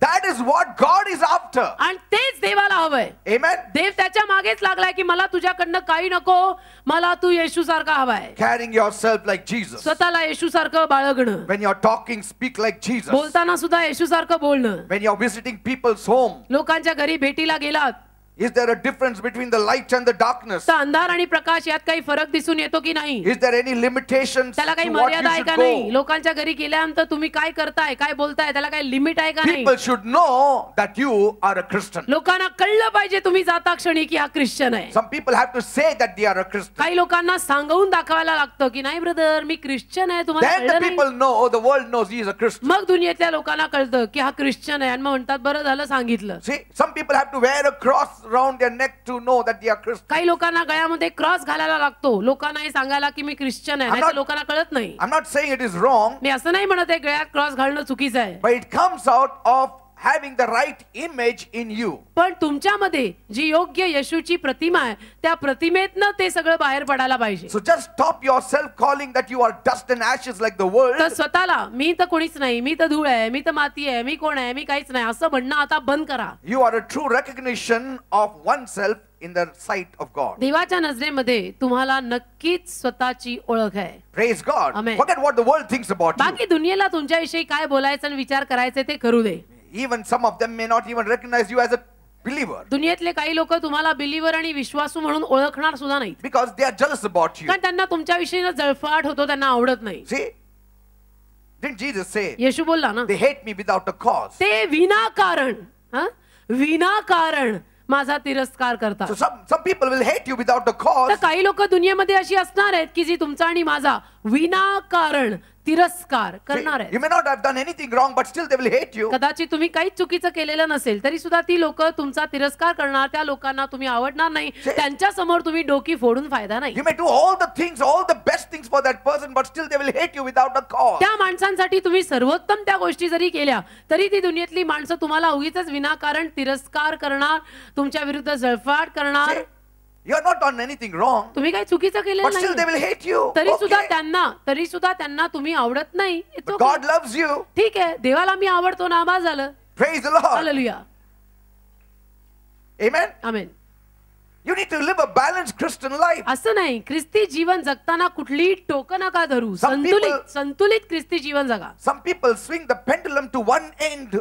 That is what God is after. आणि तेच देवाला हवंय. Amen. देव त्याच्या मागेच लागलाय की मला तुझ्याकडनं काही नको, मला तू येशू सारखा हवाय. Carrying yourself like Jesus. स्वतःला येशू सारखं बाळगणं, When you're talking, speak like Jesus. बोलताना सुद्धा येशू सारखं बोलणं. When you're visiting people's home, लोकांच्या घरी भेटीला गेलात is there a difference between the light and the darkness? तर अंधार आणि प्रकाश यात काही फरक दिसून येतो की नाही, Is there any limitations त्याला काही to what you मर्यादा आहे should का नाही. go? लोकांच्या घरी गेल्यानंतर तुम्ही काय करताय, काय बोलताय, त्याला काही लिमिट आहे का नाही. People should know that you are a Christian. लोकांना कळलं पाहिजे तुम्ही जाता क्षणी की हा ख्रिश्चन आहे. Some people have to say that they are a Christian. काही लोकांना सांगून दाखवायला लागतं की नाही ब्रदर मी ख्रिश्चन आहे, तुम्हाला Then the कळलं नाही. people know, oh, the world knows he is a Christian. मग दुनियेतल्या लोकांना कळतं की हा ख्रिश्चन आहे आणि मग म्हणतात बरं झालं सांगितलं. See, some people have to wear a cross around their neck to know that they are Christian. काही लोकांना गळ्यामध्ये क्रॉस घालायला लागतो, लोकांना हे सांगायला की मी ख्रिश्चन आहे, I'm नाहीतर not- लोकांना कळत नाही. I'm not saying it is wrong, मी असं नाही म्हणत आहे गळ्यात क्रॉस घालणं चुकीचं आहे, but it comes out of having the right image in you. पण तुमच्यामध्ये जी योग्य येशूची प्रतिमा आहे त्या प्रतिमेतनं ते सगळं बाहेर पडायला पाहिजे. So just stop yourself calling that you are dust and ashes like the world. तर स्वतःला मी तर कोणीच नाही, मी तर धूळ आहे, मी तर माती आहे, मी कोण आहे, मी काहीच नाही असं म्हणणं आता बंद करा. You are a true recognition of oneself in the sight of God. देवाच्या नजरेमध्ये तुम्हाला नक्कीच स्वतःची ओळख आहे. Praise God. Amen. Forget what the world thinks about you. बाकी दुनियेला तुमच्याविषयी काय बोलायचं आणि विचार करायचे ते करू दे. Even some of them may not even recognize you as a believer दुनियेतले काही लोक तुम्हाला बिलीवर आणि विश्वासू म्हणून ओळखणार सुद्धा नाही, because they are jealous about you. कारण त्यांना तुमच्याविषयी जळफाट होतो, त्यांना आवडत नाही. See? Didn't Jesus say, येशू बोलला ना, they hate me without a cause? ते विनाकारण विनाकारण माझा तिरस्कार करतात. So some people will hate you without a cause. तर काही लोक दुनियेमध्ये अशी असणार आहेत की जी तुमचा आणि माझा विनाकारण तिरस्कार See, करणार you आहेत. may not have done anything wrong, but still they will hate you. कदाचित तुम्ही काहीच चुकीचं केलेलं नसेल तरी सुद्धा ती लोक तुमचा तिरस्कार करणार, त्या लोकांना तुम्ही आवडणार नाही, त्यांच्या समोर तुम्ही डोकी फोडून फायदा नाही. You may do all the things, all the best things for that person, but still they will hate you without a cause. त्या माणसांसाठी तुम्ही सर्वोत्तम त्या गोष्टी जरी केल्या तरी ती दुनियेतली माणसं तुम्हाला उगीचच विनाकारण तिरस्कार करणार, तुमच्या विरुद्ध जळफाट करणार. See, you are not done anything wrong, तुम्ही काही चुकीचं केलेलं but still they नाही will hate you. तरी सुद्धा Okay. त्यांना तुम्ही आवडत नाही. It's But okay. God loves you. ठीक आहे, देवाला मी आवडतो ना, बस झालं. Praise the Lord. Hallelujah. Amen. Amen. You need to live a balanced Christian life. असं नाही, ख्रिस्ती जीवन जगताना कुठलीही टोकं नका धरू, Some people- संतुलित ख्रिस्ती जीवन जगा. Some people swing the pendulum to one end,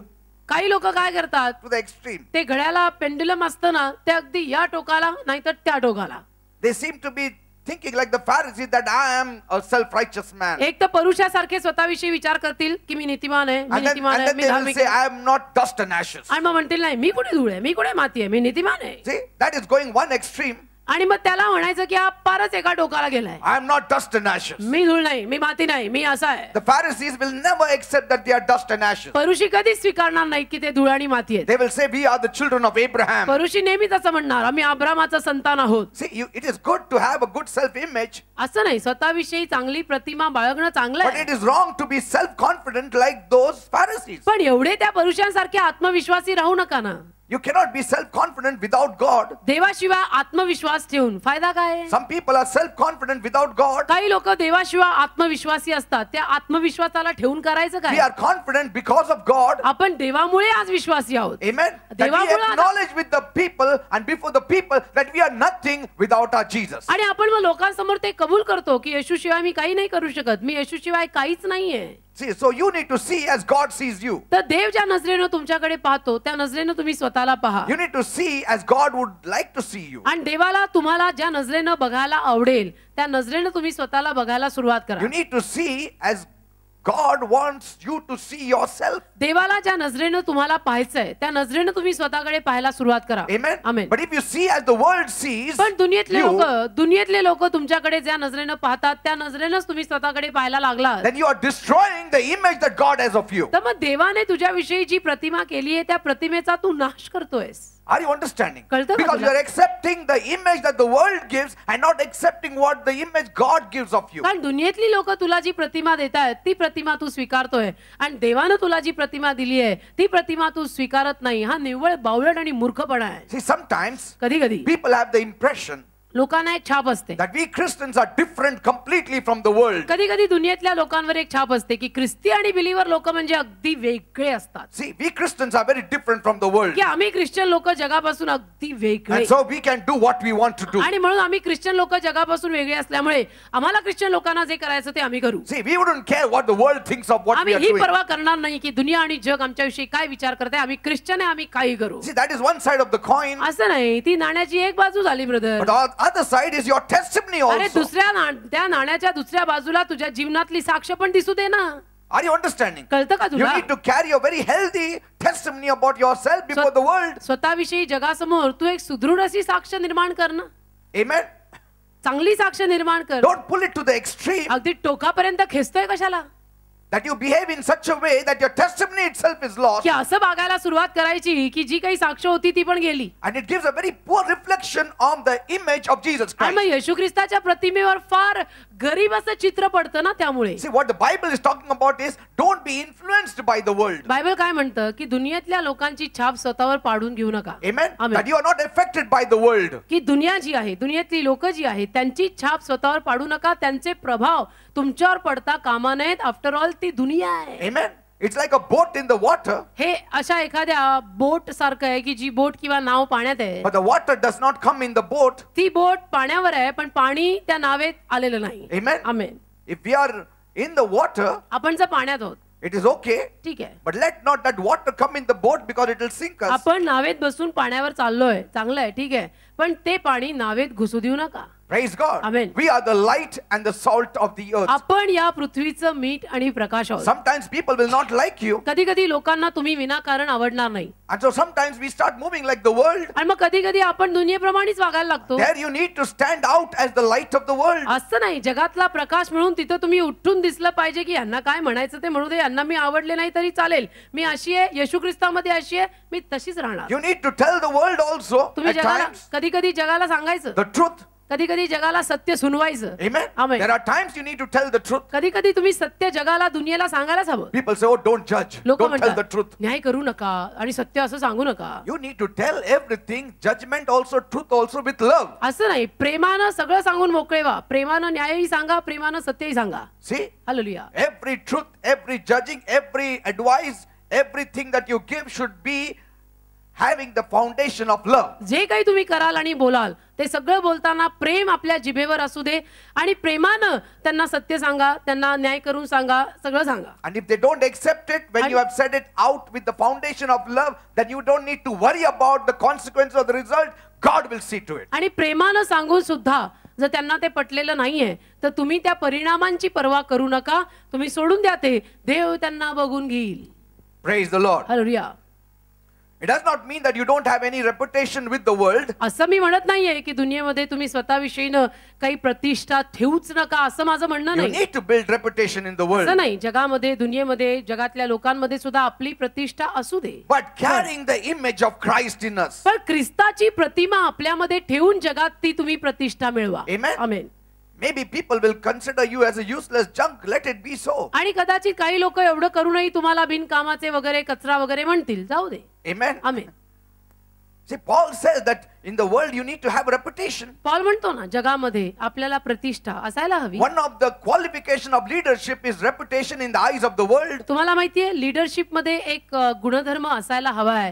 काही लोक काय करतात, to the extreme. ते घड्याला पेंडुलम असतं ना ते अगदी या टोकाला नाहीतर त्या टोकाला. They seem to be thinking like the Pharisees that I am a self-righteous man. एक तर परुषासारखे स्वतःविषयी विचार करतील की मी नीतिमान आहे, मी And नीतिमान आहे, then मी they will धार्मिक say, आहे. I am not dust and ashes. आणि मग म्हणतील नाही मी कुठे धूळ आहे, मी कुठे माती आहे, मी नीतिमान आहे. See, that is going one extreme. आणि मग त्याला म्हणायचं की हा फारच एका टोकाला गेलाय, I am not dust and ashes. मी धूळ नाही, मी माती नाही, मी असा आहे. The Pharisees will never accept that they are dust and ashes. परुषी कधीच स्वीकारणार नाही की ते धूळ आणि माती आहेत. They will say, we are the children of Abraham. परुषी नेहमीच असं म्हणणार आम्ही अब्रामाचा संतान आहोत. See, it is good to have a good self-image, असं नाही, स्वतःविषयी चांगली प्रतिमा बाळगणं चांगलं but आहे, it is wrong to be self-confident like those Pharisees. पण एवढे त्या पुरुषांसारखे आत्मविश्वासी राहू नका ना. You cannot be self-confident without God. देवाशिवाय आत्मविश्वास ठेवून फायदा काय आहे? Some people are self-confident without God. काही लोक देवाशिवाय आत्मविश्वासी असतात, त्या आत्मविश्वासाला ठेवून करायचं We काय? are confident because of God. आपण देवामुळे आज विश्वासी आहोत. Amen. That we देवामुळे आता- acknowledge with the people and before the people that we are nothing without our Jesus. आणि आपण मग लोकांसमोर ते कबूल करतो की येशूशिवाय मी काही नाही करू शकत, मी येशूशिवाय काहीच नाहीये. See, so you need to see as God sees you. तर देव ज्या नजरेनं तुमच्याकडे पाहतो त्या नजरेनं तुम्ही स्वतःला पहा. You need to see as God would like to see you. आणि देवाला तुम्हाला ज्या नजरेनं बघायला आवडेल त्या नजरेनं तुम्ही स्वतःला बघायला सुरुवात करा. You need to see as God wants you to see yourself. देवाला ज्या नजरेनं तुम्हाला पाहायचंय त्या नजरेनं तुम्ही स्वतःकडे पाहायला सुरुवात करा. Amen. Amen. But if you see as the world sees पण you, दुनियेतले लोक तुमच्याकडे ज्या नजरेनं पाहतात त्या नजरेनंच तुम्ही स्वतःकडे पाहायला लागला then you are destroying the image that God has of you. तर मग देवाने तुझ्याविषयी जी प्रतिमा केली आहे त्या प्रतिमेचा तू नाश करतोयस. Are you understanding? कळतं का Because you तुला? are accepting the image that the world gives and not accepting what the image God gives of you. कारण दुनियेतली लोक तुला जी प्रतिमा देतात ती प्रतिमा तू स्वीकारतोय आणि देवानं तुला जी प्रतिमा दिली आहे ती प्रतिमा तू स्वीकारत नाही. हा निव्वळ बावळट आणि मूर्खपणा आहे. See, sometimes कधी कधी people have the impression लोकांना एक छाप असते. that we Christians are different completely from the world. कधी कधी दुनियेतल्या लोकांवर एक छाप असते की ख्रिस्ती आणि बिलीवर लोक म्हणजे अगदी वेगळे असतात. See, we Christians are very different from the world. की आम्ही ख्रिश्चन लोक जगापासून अगदी वेगळे And so we can do what we want to do. आणि म्हणून आम्ही ख्रिश्चन लोक जगापासून वेगळे असल्यामुळे आम्हाला ख्रिश्चन लोकांना जे करायचं ते आम्ही करू. See, we wouldn't care what the world thinks of what we आम्ही are ही doing. पर्वा करणार नाही की दुनिया आणि जग आमच्याविषयी काय विचार करते. आम्ही ख्रिश्चन आहे आम्ही काही करू. See, that is one side of the coin. असं नाही. ती नाण्याची एक बाजू झाली brother. But the other side is your testimony अरे also. त्या नाण्याच्या दुसऱ्या बाजूला तुझ्या जीवनातली साक्ष पण दिसू दे ना. Are you understanding? कळतं का You तुला? need to carry a very healthy testimony about yourself before the world. स्वतःविषयी जगासमोर तू एक सुदृढ अशी साक्ष निर्माण कर ना. Amen. चांगली साक्ष निर्माण कर. Don't pull it to the extreme अगदी टोकापर्यंत खेचतोय कशाला. that you behave in such a way that your testimony itself is lost की असं बघायला सुरुवात करायची की जी काही साक्ष होती ती पण गेली. and it gives a very poor reflection on the image of Jesus आणि मग Christ. येशू ख्रिस्ताच्या प्रतिमेवर फार गरीब असं चित्र पडतं ना. त्यामुळे See, what the Bible is talking about is don't be influenced by the world. Bible काय म्हणतं की दुनियेतल्या लोकांची छाप स्वतःवर पाडून घेऊ नका. Amen. Amen. That you are not affected by the world. की दुनिया जी आहे दुनियेतली लोक जी आहेत त्यांची छाप स्वतःवर पाडू नका. त्यांचे प्रभाव तुमच्यावर पडता कामा नयेत. आफ्टर ऑल ती दुनिया आहे. Amen. It's like a boat in the water, हे अशा एखाद्या बोट सारखं आहे की जी बोट किंवा नाव पाण्यात आहे. but the water does not come in the boat. ती बोट पाण्यावर आहे पण पाणी त्या नावेत आलेलं नाही. Amen. Amen. If we are in the water, आपण जर पाण्यात आहोत it is okay, ठीक आहे. but let not that water come in the boat because it will sink us. आपण नावेत बसून पाण्यावर चाललोय चांगलं आहे ठीक आहे पण ते पाणी नावेत घुसू देऊ नका. Praise God. Amen. We are the light and the salt of the earth. आपण या पृथ्वीचं मीठ आणि प्रकाश आहोत. Sometimes people will not like you, कधी कधी लोकांना तुम्ही विनाकारण आवडणार नाही. and so sometimes we start moving like the world. आणि मग कधी कधी आपण दुनियेप्रमाणेच वागायला लागतो. There you need to stand out as the light of the world. असं नाही. जगातला प्रकाश म्हणून तिथं तुम्ही उठून दिसलं पाहिजे की यांना काय म्हणायचं ते म्हणू दे. यांना मी आवडले नाही तरी चालेल. मी अशी आहे येशू ख्रिस्तामध्ये अशी आहे मी तशीच राहणार. You need to tell the world also तुम्ही at जगाला times कधी कधी जगाला सांगायचं. the truth. कधी कधी जगाला सत्य सुनवायचं. Amen. Amen. There are times you need to tell the truth. कधी कधी तुम्ही सत्य जगाला दुनियेला सांगायलाच हवं. People say, oh, don't judge. लोक Don't tell the म्हणतात truth. न्याय करू नका आणि सत्य असं सांगू नका. You need to tell everything, judgment also, truth also with love. असं नाही. प्रेमानं सगळं सांगून मोकळे व्हा. प्रेमानं न्यायही सांगा प्रेमानं सत्यही सांगा. See, hallelujah. every truth, every judging, every advice, everything that you give should be having the foundation of love. जे काही तुम्ही कराल आणि बोलाल ते सगळं बोलताना प्रेम आपल्या जिभेवर असू दे आणि प्रेमानं त्यांना सत्य सांगा त्यांना न्याय करून सांगा सगळं सांगा. And if they don't accept it when you have said it out with the foundation of love, then you don't need to worry about the consequence or the result. God will see to it. आणि प्रेमानं सांगून सुद्धा जर त्यांना ते पटलेलं नाहीये तर तुम्ही त्या परिणामांची पर्वा करू नका. तुम्ही सोडून द्या ते. देव त्यांना बघून घेईल. Praise the Lord. Hallelujah. It does not mean that you don't have any reputation with the world. असं मी म्हणत नाहीये की दुनियेमध्ये तुम्ही स्वतःविषयीनं काही प्रतिष्ठा ठेवूच नका असं माझं म्हणणं You नाही. need to build reputation in the world. असं नाही. जगामध्ये दुनियेमध्ये जगातल्या लोकांमध्ये सुद्धा आपली प्रतिष्ठा असू दे. But carrying the image of Christ in us. पण ख्रिस्ताची प्रतिमा आपल्यामध्ये ठेवून जगात ती तुम्ही प्रतिष्ठा मिळवा. Amen. Amen. Maybe people will consider you as a useless junk. Let it be so. आणि कदाचित काही लोक एवढं करूनही तुम्हाला बिनकामाचे वगैरे कचरा वगैरे म्हणतील. जाऊ दे. Amen. Amen. See, Paul says that in the world you need to have reputation. Paul म्हणतो ना जगामध्ये आपल्याला प्रतिष्ठा असायला हवी. One of the qualification of leadership is reputation in the eyes of the world. तुम्हाला माहितीये लिडरशिप मध्ये एक गुणधर्म असायला हवा आहे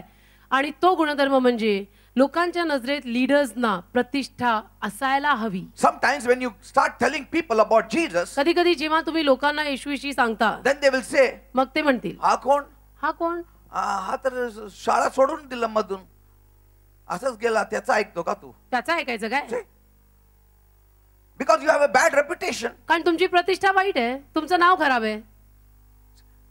आणि तो गुणधर्म म्हणजे लोकांच्या नजरेत लीडर्सना प्रतिष्ठा असायला हवी. Sometimes when you start telling people about Jesus, कधी कधी जेव्हा तुम्ही लोकांना येशूविषयी सांगता then they will say, मग ते म्हणतील हा कोण? हा कोण? हा तर शाळा सोडून दिला मधून, असंच गेला, त्याचं ऐकतो का तू? त्याचं ऐकायचं काय? Because you have a bad reputation. कारण तुमची प्रतिष्ठा वाईट आहे, तुमचं नाव खराब आहे.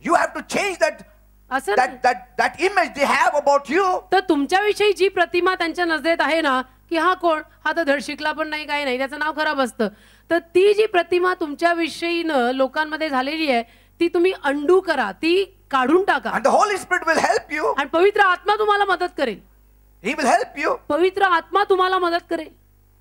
You have to change असं that image they have about you. तर तुमच्याविषयी जी प्रतिमा त्यांच्या नजरेत आहे ना, की हा कोण, हा तर धड शिकला पण नाही, काही नाही, त्याचं नाव खराब असतं, तर ती जी प्रतिमा तुमच्याविषयीनं लोकांमध्ये झालेली आहे ती तुम्ही अंडू करा, ती काढून टाका. And the Holy Spirit will help you. आणि पवित्र आत्मा तुम्हाला मदत करेल. He will help you. पवित्र आत्मा तुम्हाला मदत करेल.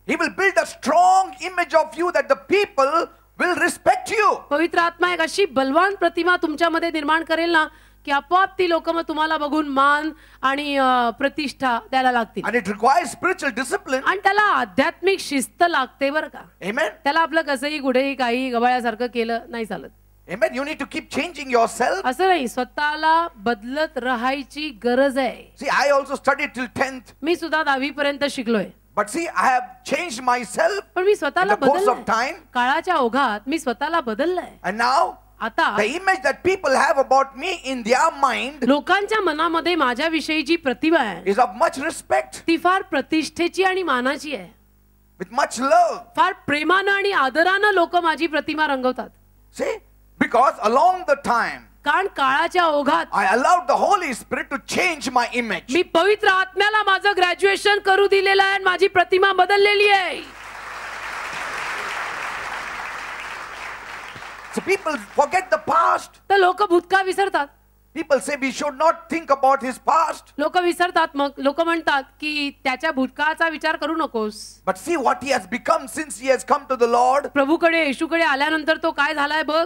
He will build a strong image of you that the people will respect you. पवित्र आत्मा एक अशी बलवान प्रतिमा तुमच्यामध्ये निर्माण करेल ना, की आपोआप ती लोक मग तुम्हाला बघून मान आणि प्रतिष्ठा द्यायला लागतील. And it requires spiritual discipline. आणि त्याला आध्यात्मिक शिस्त लागते बरं का. Amen. त्याला आपलं कसंही कुठेही काही गबाळ्यासारखं केलं नाही चालत. Amen. You need to keep changing yourself. असं नाही, स्वतःला बदलत राहायची गरज आहे. See, I also studied till 10th. मी सुद्धा 10वी पर्यंत शिकलोय. But see, I have changed myself पण मी in स्वतःला the course of बदललंय. time. काळाच्या ओघात मी स्वतःला बदललंय. And now, आता the image that people have about me in their mind लोकांच्या मनामध्ये माझ्याविषयी जी प्रतिमा आहे is of much respect, ती फार प्रतिष्ठेची आणि मानाची आहे. with much love. फार प्रेमानं आणि आदरानं लोक माझी प्रतिमा रंगवतात. See, because along the time, कारण काळाच्या ओघात I allowed the Holy Spirit to change my image. मी पवित्र आत्म्याला माझं ग्रॅज्युएशन करू दिलेलं आहे आणि माझी प्रतिमा बदललेली आहे. So people forget the past. तर लोक भूतकाळ विसरतात. People say we should not think about his past. लोक विसरतात. मग लोक म्हणतात की त्याच्या भूतकाळाचा विचार करू नकोस. But see what he has become since he has come to the Lord. प्रभूकडे येशूकडे आल्यानंतर तो काय झालाय बघ,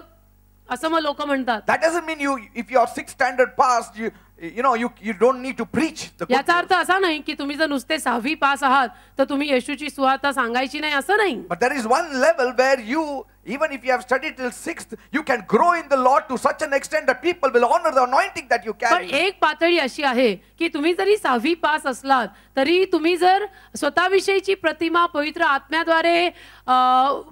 असं मग लोक म्हणतात. That doesn't mean if you are 6th standard passed, you don't need to preach the good याचा news. अर्थ असा नाही की तुम्ही जर नुसते 6वी पास आहात तर तुम्ही येशूची सुवार्ता सांगायची नाही, असं नाही. But there is one level where you, even if you have studied till 6th, you can grow in the Lord to such an extent that people will honor the anointing that you पण carry. एक पातळी अशी आहे की तुम्ही जरी 6वी pass असलात तरी तुम्ही जर स्वतःविषयीची प्रतिमा पवित्र आत्म्याद्वारे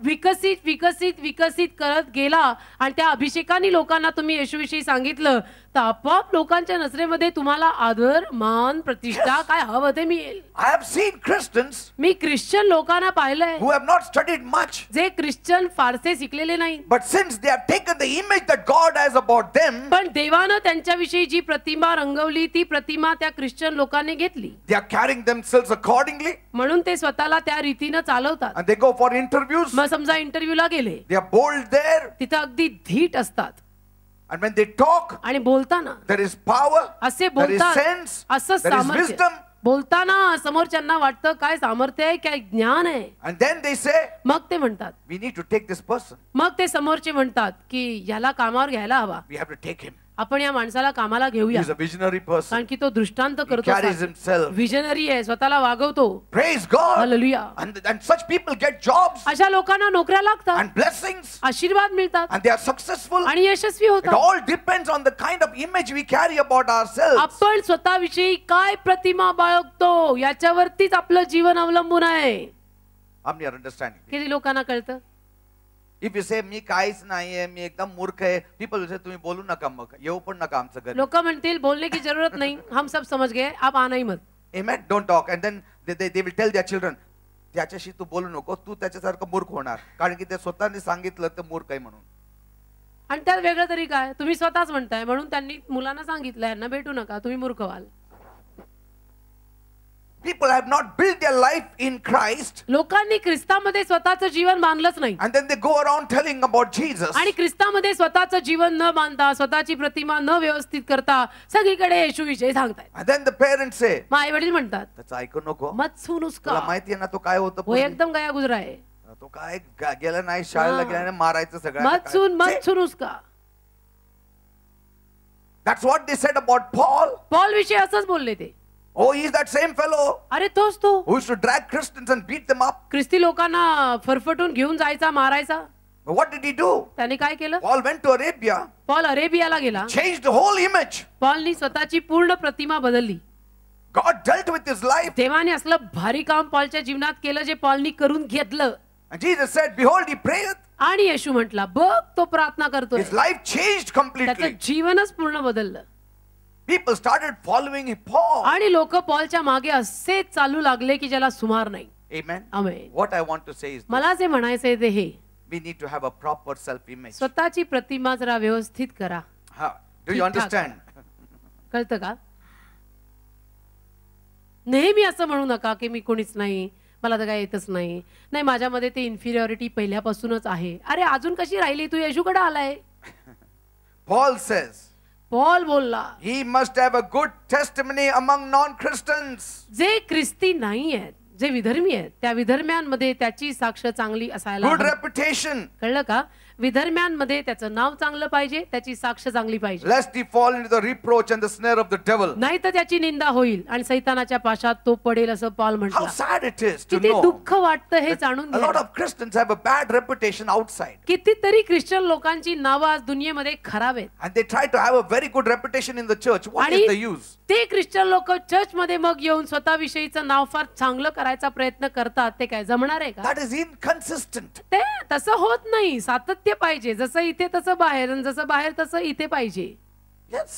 विकसित विकसित विकसित करत गेला आणि त्या अभिषेकाने लोकांना तुम्ही येशूविषयी सांगितलं तर आपोआप लोकांच्या नजरेमध्ये तुम्हाला आदर, मान, प्रतिष्ठा काय हवं ते मिळेल. I have seen Christians me Christian लोकांना पाहिलंय who have not studied much, जे ख्रिश्चन फारसे शिकलेले नाही, but since they have taken the image that God has about them, पण देवानं त्यांच्याविषयी जी प्रतिमा रंगवली ती प्रतिमा त्या ख्रिश्चन लोकांनी घेतली. they are carrying themselves accordingly, म्हणून ते स्वतःला त्या रीतीनं चालवतात. and they go for interviews. मग समजा इंटरव्ह्यूला गेले, They are bold there, तिथं अगदी धीट असतात and when they talk, आणि बोलताना there is power, असे there is बोलतात, sense, असं there is सामर्थ्य. wisdom, बोलताना समोरच्यांना वाटतं काय सामर्थ्य आहे, काय ज्ञान आहे. and then they say, मग ते म्हणतात, we need to take this person. मग ते समोरचे म्हणतात की याला कामावर घ्यायला हवा, We have to take him. आपण या माणसाला कामाला घेऊया, He is a visionary person. कारण की तो दृष्टांत He carries करतो, himself. विजनरी आहे, स्वतःला वागवतो. Praise God. Hallelujah. And such people get jobs अशा लोकांना नोकऱ्या लागतात, and blessings, आशीर्वाद मिळतात and they are successful. आणि यशस्वी It होतात. all depends on the kind of image we carry about ourselves. आपण स्वतःविषयी काय प्रतिमा बाळगतो याच्यावरतीच आपलं जीवन अवलंबून आहे. I'm not understanding. किती लोकांना कळतं. If you say मी काहीच नाहीये, मी एकदम मूर्ख आहे, people will say तुम्ही बोलू नका, मग येऊ पण नका आमच्या घरी. लोक म्हणतील बोलने की जरूरत नहीं, हम सब समझ गए, आप आना ही मत. Amen. Don't talk. And then they will tell their children, त्याच्याशी तू बोलू नको, तू त्याच्यासारखं मूर्ख होणार, कारण की ते स्वतःने सांगितलं तर मूर्ख आहे म्हणून. आणि त्यात वेगळं तरी काय, तुम्ही स्वतःच म्हणताय म्हणून त्यांनी मुलांना सांगितलं यांना भेटू नका, तुम्ही मूर्ख व्हाल. People have not built their life in Christ, लोकांनी ख्रिस्तामध्ये स्वतःचं जीवन बांधलंच नाही and then they go around telling about Jesus. आणि ख्रिस्तामध्ये स्वतःचं जीवन न बांधता, स्वतःची प्रतिमा न व्यवस्थित करता सगळीकडे येशूविषयी सांगतायत. And then the parents say, मग आई वडील म्हणतात त्याचं ऐकू नको, मत सुन उसका, तुला माहितीये ना तो काय होतं वो पूर्वी? एकदम गया गुजरा है, तो काय गेला नाही, शाळेला गेला नाही, मारायचं सगळं. मत सुन उसका. That's what they said about Paul. Paul विषयी असंच बोलले ते. Oh, he is that same fellow अरे तोच तो who used to drag Christians and beat them up. ख्रिस्ती लोकांना फरफटून घेऊन जायचा, मारायचा. But what did he do? त्याने काय केलं? Paul went to Arabia, Paul अरेबियाला गेला. changed the whole image. पॉलनी स्वतःची पूर्ण प्रतिमा बदलली. God dealt with his life. देवाने असलं भारी काम पॉलच्या जीवनात केलं जे पॉलनी करून घेतलं. And Jesus said, behold, he prayeth. आणि येशू म्हटला, बघ तो प्रार्थना करतोय. His life changed त्याचं completely. जीवनच पूर्ण बदललं. People started following Paul. आणि लोक पॉलच्या मागे असे चालू लागले की ज्याला सुमार नाही. Amen. Amen. What I want to say is this. मला जे म्हणायचंय ते हे, We need to have a proper self-image. स्वतःची प्रतिमा जरा व्यवस्थित करा. How? Do you understand? कळतं का? नेहमी असं म्हणू नका की मी कोणीच नाही, मला तर काय येतच नाही, नाही माझ्यामध्ये ते इन्फिरियरिटी पहिल्यापासूनच आहे. अरे अजून कशी राहिली, तू येशूकडे आलाय. Paul says, पॉल बोलला, he must have a good testimony among non-Christians. जे ख्रिस्ती नाही आहेत, जे विधर्मी आहेत, त्या विधर्म्यांमध्ये त्याची साक्ष चांगली असायला Good हवी. reputation. कळलं का? विधर्म्यांमध्ये त्याचं नाव चांगलं पाहिजे, त्याची साक्ष चांगली पाहिजे. Lest he fall into the reproach and the snare of the devil. नाही तर त्याची निंदा होईल आणि सैतानाच्या पाशात तो पडेल, असं पॉल How म्हटलं. sad it is to किती know दुःख वाटतं हे जाणून a lot घ्या. of Christians have a bad reputation outside. कितीतरी ख्रिश्चन लोकांची नावं आज दुनियेमध्ये खराब आहेत. And they try to have a very good reputation in the church. What आणि is the use? ते ख्रिश्चन लोक चर्च मध्ये मग येऊन स्वतःविषयीचं नाव फार चांगलं करायचा प्रयत्न करतात. ते काय जमणार आहे का? That is inconsistent. ते तसं होत नाही. सातत्य पाहिजे. जसं इथे तसं बाहेर, आणि जसं बाहेर तसं इथे पाहिजे. Yes.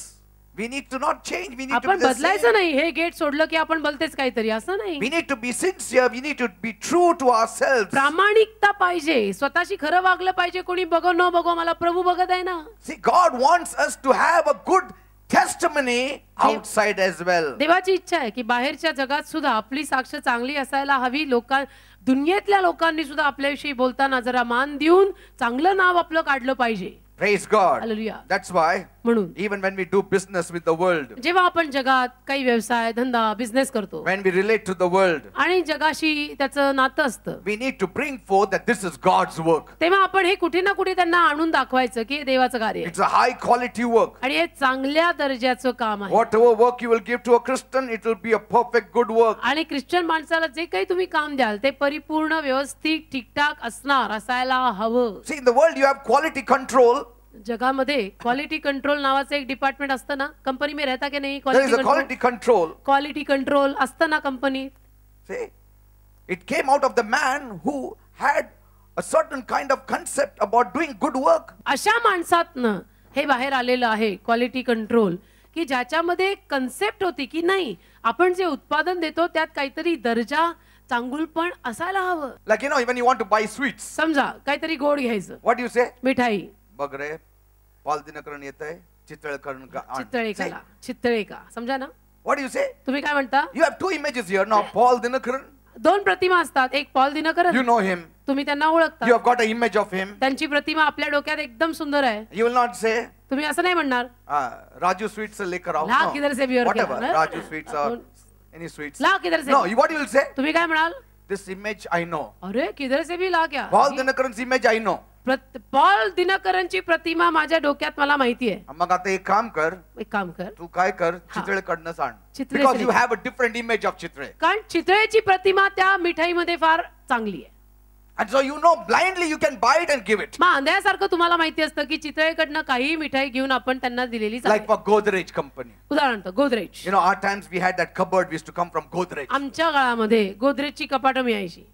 We need to not change. We need to आपण be the बदलायचं same. नाही. हे गेट सोडलं की आपण बोलतेच काहीतरी, असं नाही. We need to be sincere. We need to be true to ourselves. प्रामाणिकता पाहिजे. स्वतःशी खरं वागलं पाहिजे. कोणी बघो न बघो, मला प्रभू बघत आहे ना. See, God wants us to have a good testimony outside as well. देवाची इच्छा आहे की बाहेरच्या जगात सुद्धा आपली साक्ष चांगली असायला हवी. दुनियेतल्या लोकांनी सुद्धा आपल्याविषयी बोलताना जरा मान देऊन चांगलं नाव आपलं काढलं पाहिजे. Praise God. Hallelujah. That's why म्हणून even when we do business with the world, जेव्हा आपण जगात काही व्यवसाय धंदा बिझनेस करतो when we relate to the world, आणि जगाशी त्याचं नातं असतं, we need to bring forth that this is God's work. तेव्हा आपण हे कुठे ना कुठे त्यांना आणून दाखवायचं की हे देवाचं कार्य आहे It's a high quality work. आणि हे चांगल्या दर्जाचं काम आहे. Whatever work you will give to a Christian, it will be a perfect good work. आणि ख्रिश्चन माणसाला जे काही तुम्ही काम द्याल ते परिपूर्ण व्यवस्थित ठीकठाक असणार, असायला हवं. See, in the world you have quality control. जगामध्ये क्वालिटी कंट्रोल नावाचं एक डिपार्टमेंट असतं ना. कंपनी में रहता की नाही There is a quality quality control. Quality control असतं ना कंपनीत. See, it came out of the man who had a certain kind of concept about doing good work. अशा माणसातनं हे बाहेर आलेलं आहे क्वालिटी कंट्रोल, की ज्याच्यामध्ये कन्सेप्ट होती की नाही आपण जे उत्पादन देतो त्यात काहीतरी दर्जा चांगुलपण असायला हवं. Like, you know, when you want to buy sweets, समजा काहीतरी गोड घ्यायचं, what do you say? मिठाई, बघ रे, पॉल दिनकरन येतंय, चितळकरण का आण. चितळेकाला, चितळेका, समजा ना. What do you say? तुम्ही काय म्हणता? You have two images here now. Paul Dinakaran, दोन प्रतिमा असतात. एक Paul Dinakaran, you know him. तुम्ही त्यांना ओळखता, You have got an image of him. त्यांची प्रतिमा आपल्या डोक्यात एकदम सुंदर आहे. You will not say, तुम्ही असं नाही म्हणणार Raju sweets se lekar aao. ला No. किधर से भी और Whatever, क्या? Raju sweets or any sweets. ला किधर से? No, what you will say? तुम्ही काय म्हणाल? This image I know. अरे किधर से भी ला क्या? Paul Dinakaran's image I know. Paul दिनकरनची प्रतिमा माझ्या डोक्यात मला माहिती आहे. मग आता एक काम कर, एक काम कर, तू काय कर, चितळेकडनं सांग. Chitale Because say you have a different image of Chitale. कारण चितळेची प्रतिमा त्या मिठाईमध्ये फार चांगली आहे. And so you know blindly you can buy it and give it. मग आंधळ्यासारखं तुम्हाला माहिती असतं की चितळेकडनं काही मिठाई घेऊन आपण त्यांना दिलेली Like चालेल. for Godrej company. उदाहरणार्थ Godrej. You know, our times we had that cupboard used to come from Godrej. आमच्या काळामध्ये गोदरेजची कपाटं मिळायची.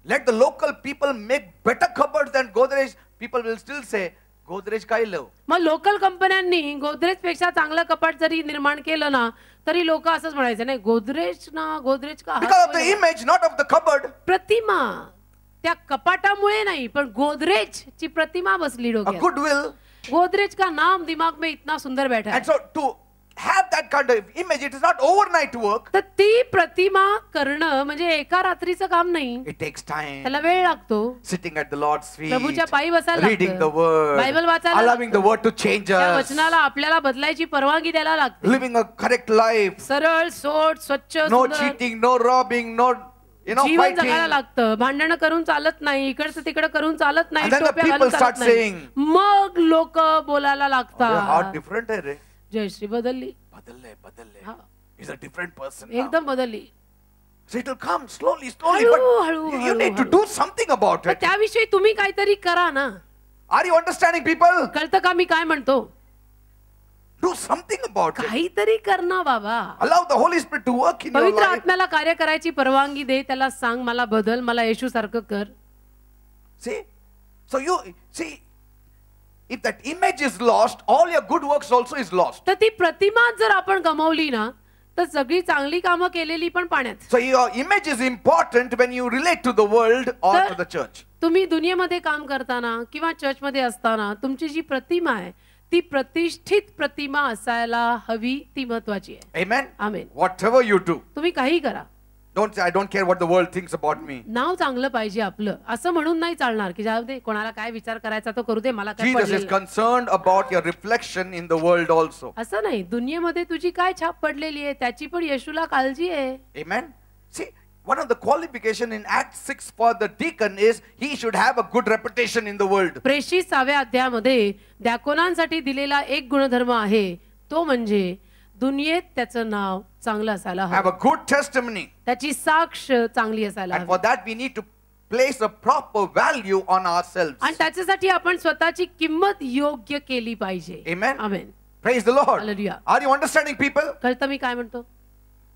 Let the local people make better cupboards than Godrej. People will still say, Godrej काय लव. मग local कंपन्यांनी गोदरेज पेक्षा चांगलं कपाट जरी निर्माण केलं ना तरी लोक असंच म्हणायचं, नाही गोदरेज ना, गोदरेज का. Because of the image, not of the cupboard. प्रतिमा त्या कपाटामुळे नाही पण गोदरेज ची प्रतिमा बसली A डोक्यात. goodwill. गोदरेज का नाम दिमाग में इतना सुंदर बैठा And है. so to have that kind of image, it is not overnight work. तर ती प्रतिमा करणं म्हणजे एका रात्रीचं काम नाही. It takes time. त्याला वेळ लागतो. Sitting at the Lord's feet, प्रभूच्या पायी बसायला reading the लागतं. word, बायबल वाचायला allowing the word to change त्या us, वचनाला आपल्याला बदलायची परवानगी द्यायला लागते. living a correct life, सरळ सोट स्वच्छ no सुंदर cheating, no robbing, no, जीवन जगायला fighting. लागतं. भांडणं करून चालत नाही, इकडचं तिकडं करून चालत नाही, And then the टोप्या people घालून start चालत नाही. saying, मग लोक बोलायला अरे, लागतात. how different आहे रे. जयश्री बदलली, बदलले. हा. He's a different person now. एकदम बदलली. So it will come slowly, slowly, हळू, but हळू, you हळू, need to हळू. do something about तर it. त्याविषयी तुम्ही काहीतरी करा ना. Are you understanding, people? कळतं का मी काय म्हणतो? Do something about it. काहीतरी कर ना बाबा. Allow the Holy Spirit to work in your पवित्र life. आत्म्याला कार्य करायची परवानगी दे. त्याला सांग मला बदल, मला येशू सारखं कर. See? So you see, if that image is lost, all your good works also is lost. तर ती प्रतिमा जर आपण गमावली ना तर सगळी चांगली कामं केलेली पण पाण्यात. So your image is important when you relate to the world or तर to the church. तुम्ही दुनियेमध्ये काम करताना किंवा चर्चमध्ये असताना तुमची जी प्रतिमा आहे ती प्रतिष्ठित प्रतिमा असायला हवी, ती महत्वाची आहे. Amen? Amen. Whatever you do, तुम्ही काही करा, don't say, I don't care what the world thinks about me. नाव चांगलं पाहिजे आपलं, असं म्हणून नाही चालणार की जाऊ दे कोणाला काय विचार करायचा तो करू दे, मला काय Jesus is पडलेलं. concerned about your reflection in the world also. असं नाही, दुनियेमध्ये तुझी काय छाप पडलेली आहे त्याची पण येशूला काळजी आहे. Amen? See, one of the qualification in Acts 6 for the deacon is he should have a good reputation in the world. प्रेषित 6व्या अध्यायामध्ये द्याकोनांसाठी दिलेला एक गुणधर्म आहे, तो म्हणजे दुनियेत त्याचं नाव चांगलं असायला Have हवं, a good testimony. त्याची साक्ष चांगली असायला And हवी. for that we need to place a proper value on ourselves. आणि त्याच्यासाठी आपण स्वतःची किंमत योग्य केली पाहिजे. Amen? Amen. Praise the Lord. Hallelujah. Are you understanding, people? कळतं मी काय म्हणतो?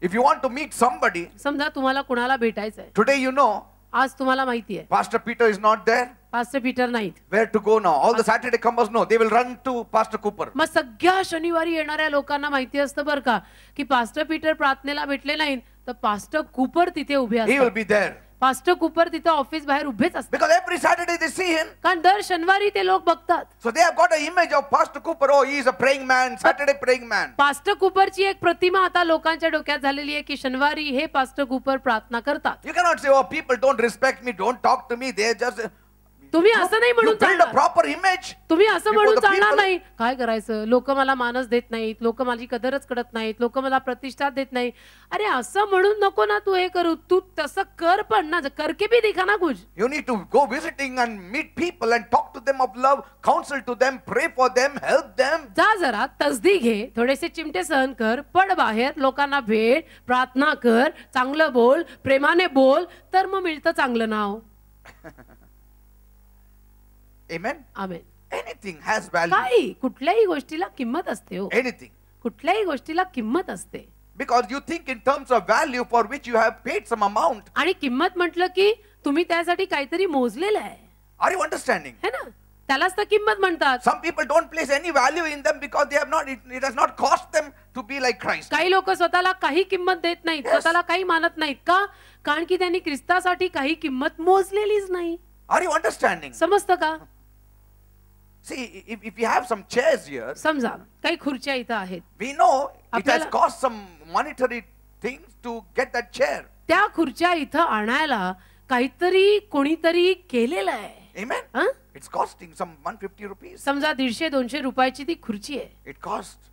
If you want to meet somebody, समजा तुम्हाला कुणाला भेटायचंय, today you know आज तुम्हाला माहिती आहे Pastor Peter is not there. Pastor Peter नाहीत, Where to go now? All the Saturday comers know. They will run to Pastor Cooper. मग सगळ्या शनिवारी येणाऱ्या लोकांना माहिती असतं बरं का की पास्टर पीटर प्रार्थनेला भेटले नाहीत तर पास्टर कुपर तिथे उभे He will असतात. be there. पास्टर कुपर तिथे ऑफिस बाहेर उभेच असतात, Because every Saturday they see him. कारण दर शनिवारी ते लोक बघतात. So they have got an image of Pastor Cooper. Oh, he is a praying man, Saturday praying man. Pastor कुपरची एक प्रतिमा आता लोकांच्या डोक्यात झालेली आहे की शनिवारी हे पास्टर कुपर प्रार्थना करतात. You cannot say, oh, people don't respect me, don't talk to me. They just... तुम्ही असं नाही You म्हणून build a चालणार. proper image. तुम्ही असं before म्हणून the चालणार people. नाही. काय करायचं, लोक मला मानच देत नाहीत, लोक माझी कदरच करत नाहीत, लोक मला प्रतिष्ठा देत नाही. अरे असं म्हणून नको ना तू हे करू, तू तसं कर पण ना, करके भी दिखा ना कुछ. You need to go visiting and meet people and talk to them of love, counsel to them, pray for them, help them. जा जरा तसदी घे, थोडेसे चिमटे सहन कर, पड बाहेर, लोकांना भेट, प्रार्थना कर, चांगलं बोल, प्रेमाने बोल, तर मग मिळतं चांगलं नाव. Amen? Amen. Anything has value. काही कुठल्याही गोष्टीला किंमत असते हो, Anything. कुठल्याही गोष्टीला किंमत असते. Because you think in terms of value for which you have paid some amount. आणि किंमत म्हटलं की तुम्ही त्यासाठी काहीतरी मोजलेलं आहे, Are you understanding? है ना, त्यालाच तर किंमत म्हणतात. Some people don't place any value in them because they have not, it has not cost them to be like Christ. काही लोक स्वतःला काही किंमत देत नाहीत, स्वतःला काही मानत नाहीत का, कारण की त्यांनी ख्रिस्तासाठी काही किंमत मोजलेलीच नाही. Are you understanding? समजतं का? See, if you have some chairs here, समजा काही खुर्च्या इथं आहेत, we know it has आपल्याला- cost some monetary things to get that chair. त्या खुर्च्या इथं आणायला काहीतरी कोणीतरी केलेलं आहे. Amen? हं? It's costing some 150 rupees. समजा 150-200 रुपयाची ती खुर्ची आहे, It costs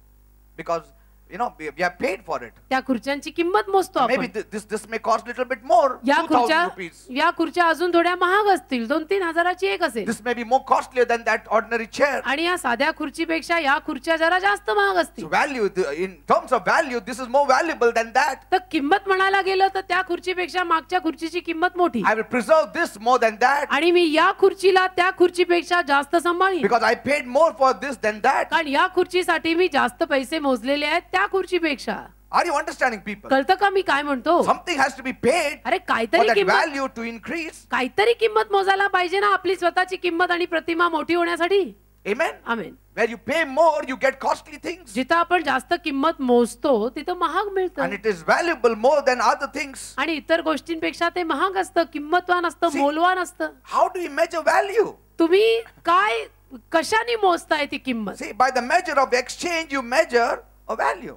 because, you know, we have paid for it. त्या खुर्च्यांची किंमत मोजतो Maybe आपण. this may cost little bit more, या 2,000 rupees. खुर्च्या अजून थोड्या महाग असतील, 2-3 हजाराची एक असेल, This may be more costlier than that ordinary chair. आणि या साध्या खुर्चीपेक्षा या खुर्च्या जरा जास्त महाग So असतील. value, in terms of value, this is more valuable than that. तर किंमत म्हणायला गेलं तर त्या खुर्चीपेक्षा मागच्या खुर्चीची किंमत मोठी, I will preserve this more than that आणि मी या खुर्चीला त्या खुर्चीपेक्षा जास्त सांभाळीन, because I paid more for this than that. कारण या खुर्चीसाठी मी जास्त पैसे मोजलेले आहेत त्या खुर्चीपेक्षा. Are you understanding, people? कळतं का मी काय म्हणतो? Something has to be paid अरे for काहीतरी that किंमत, value to increase. काहीतरी किंमत मोजायला पाहिजे ना आपली स्वतःची किंमत आणि प्रतिमा मोठी होण्यासाठी. Amen? Amen. Where you pay more, you get costly things. जिथं आपण जास्त किंमत मोजतो तिथं महाग And मिळतं, it is valuable more than other things. आणि इतर गोष्टींपेक्षा ते महाग असतं, किंमतवान असतं, See- मोलवान असतं. How do you measure value? तुम्ही काय कशाने मोजताय ती किंमत? See, by the measure of exchange, you measure a value.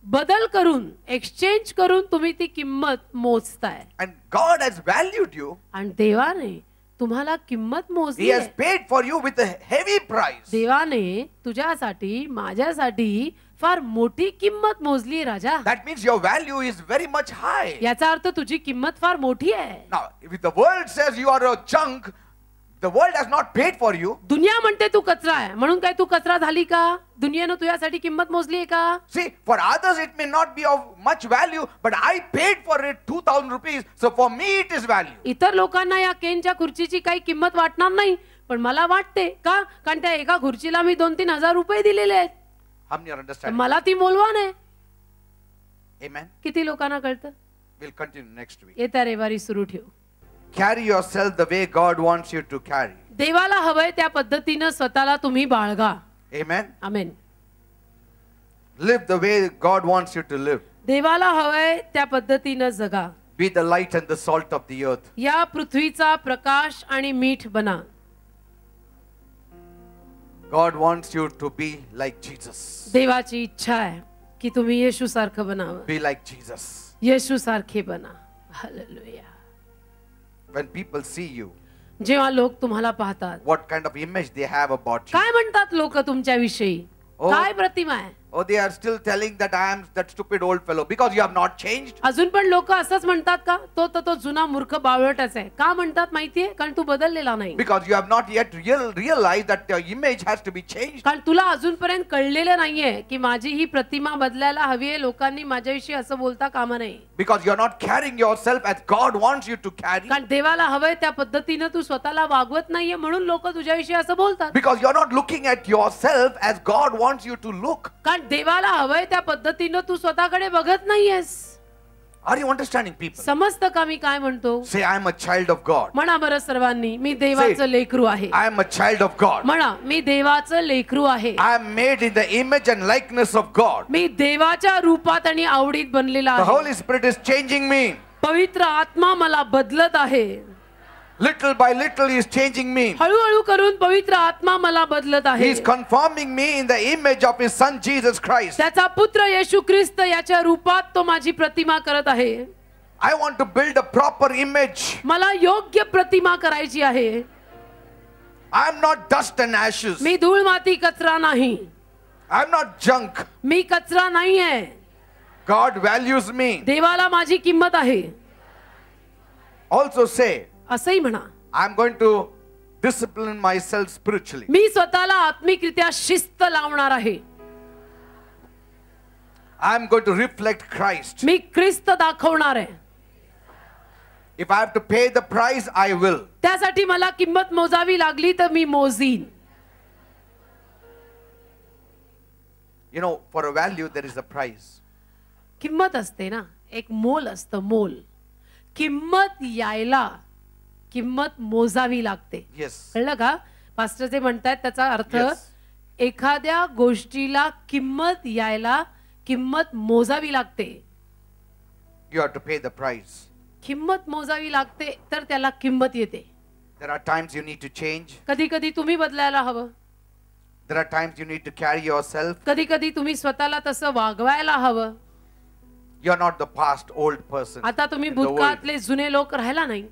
बदल करून, एक्सचेंज करून तुम्ही ती किंमत मोजताय, And God has valued you. आणि देवाने तुम्हाला किंमत He मोजली has आहे. paid for you with a heavy price. देवाने तुझ्यासाठी, माझ्यासाठी फार मोठी किंमत मोजली राजा. That means your value is very much high. याचा अर्थ तुझी किंमत फार मोठी आहे. Now, if the world says you are a junk, the world has not paid for you. दुनिया म्हणते तू कचरा आहे, म्हणून काय तू कचरा झाली का? दुनियेनं तुझ्यासाठी किंमत मोजली आहे का? See, for others it may not be of much value, but I paid for it 2,000 rupees. So for me it is value. इतर लोकांना या केनच्या खुर्चीची काही किंमत वाटणार नाही, पण मला वाटते का, कारण त्या एका खुर्चीला मी 2-3 हजार रुपये दिलेले आहेत. How many are understanding? मला ती मोलवान आहे. Amen. किती लोकांना कळतं? We'll continue next week. येत्या रविवारी सुरू ठेवू. Carry yourself the way God wants you to carry. देवाला हवंय त्या पद्धतीनं स्वतःला तुम्ही बाळगा. Amen. Amen. Live the way God wants you to live. देवाला हवंय त्या पद्धतीनं जगा. Be the light and the salt of the earth. या पृथ्वीचा प्रकाश आणि मीठ बना. God wants you to be like Jesus. देवाची इच्छा आहे की तुम्ही येशू सारखं बनावं. Be like Jesus. येशू सारखे बना. Hallelujah. When people see you, जेव्हा लोक तुम्हाला पाहतात, what kind of image they have about you? काय म्हणतात लोक तुमच्याविषयी? Oh. काय प्रतिमा आहे? Or they are still telling that I am that stupid old fellow because you have not changed. अजून पण लोक असंच म्हणतात का? तो जुना मूर्ख बावळटच आहे. का म्हणतात माहितीये? कारण तू बदललेला नाही. Because you have not yet realized that your image has to be changed. कारण तुला अजूनपर्यंत कळलेलं नाहीये की माझी ही प्रतिमा बदलायला हवी आहे. लोकांनी माझ्याविषयी असं बोलता कामा नये. Because you are not carrying yourself as God wants you to carry. कारण देवाला हवंय त्या पद्धतीनं तू स्वतःला वागवत नाहीये म्हणून लोक तुझ्याविषयी असं बोलतात. Because you are not looking at yourself as God wants you to look. कारण देवाला हवंय त्या पद्धतीनं तू स्वतःकडे बघत नाहीयेस. Are you understanding, people? समजतं का मी काय म्हणतो? Say, I am a child of God. म्हणा बरं सर्वांनी, मी देवाचं लेकरू आहे. I am a child of God. म्हणा, मी देवाचं लेकरू आहे. I am made in the image and likeness of God. मी देवाच्या रूपात आणि आवडीत बनलेला The आहे. Holy Spirit is changing me. पवित्र आत्मा मला बदलत आहे. Little by little He is changing me. हळूहळू करून पवित्र आत्मा मला बदलत He आहे. is conforming me in the image of His Son Jesus Christ. त्याचा पुत्र येशू ख्रिस्त याच्या रूपात तो माझी प्रतिमा करत आहे. I want to build a proper image. मला योग्य प्रतिमा करायची आहे. I am not dust and ashes. मी धूळ माती कचरा नाही. I am not junk. मी कचरा नाहीये. God values me. देवाला माझी किंमत आहे. Also say, असंही म्हणा, I am going to discipline myself spiritually. मी स्वतःला आत्मिकरित्या शिस्त लावणार आहे. I am going to reflect Christ. मी ख्रिस्त दाखवणार आहे. If I have to pay the price, I will. त्यासाठी मला किंमत मोजावी लागली तर मी मोजीन. You know, for a value there is a price. किंमत असते ना, एक मोल असतं, मोल. किंमत यायला किंमत मोजावी लागते. Yes. कळलं का? पास्टर जे म्हणतात त्याचा अर्थ, Yes. एखाद्या गोष्टीला किंमत यायला किंमत मोजावी लागते. You have to pay the price. किंमत मोजावी लागते तर त्याला किंमत येते. There are times you need to change. कधी कधी तुम्ही बदलायला हवं. There are times you need to carry yourself. कधी कधी तुम्ही स्वतःला तसं वागवायला हवं. You are not the past old person. आता तुम्ही In the world. भूतकाळातले जुने लोक राहिला नाही.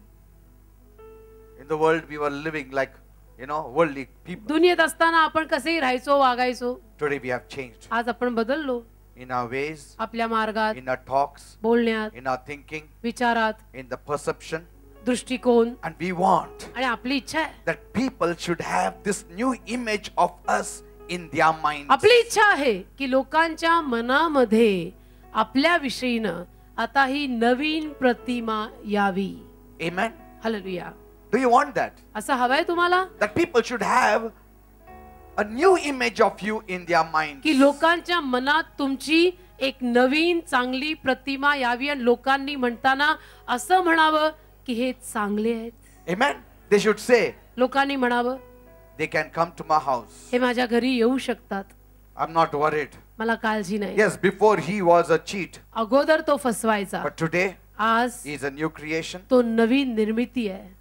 In the world we were living like, worldly people. दुनियेत असताना आपण कसेही राहायचो, वागायचो. Today we have changed. आज आपण बदललो. In our ways, आपल्या मार्गात, in our talks, बोलण्यात, in our thinking, विचारात, in the perception. दृष्टिकोन. And we want आणि आपली इच्छा आहे, that people should have this new image of us in their minds. आपली इच्छा आहे की लोकांच्या मनामध्ये आपल्या विषयीनं आता ही नवीन प्रतिमा यावी. Amen. Hallelujah. Do you want that? असं हवंय तुम्हाला That people should have a new image of you in their minds. की लोकांच्या मनात तुमची एक नवीन चांगली प्रतिमा यावी आणि लोकांनी म्हणताना असं म्हणावं की हे चांगले आहेत. Amen. They should say, लोकांनी म्हणावं they can come to my house. हे माझ्या घरी येऊ शकतात. I'm not worried. मला काळजी नाही. Yes, before he was a cheat. अगोदर तो फसवायचा. But today, आज he is a new creation. तो नवीन निर्मिती आहे.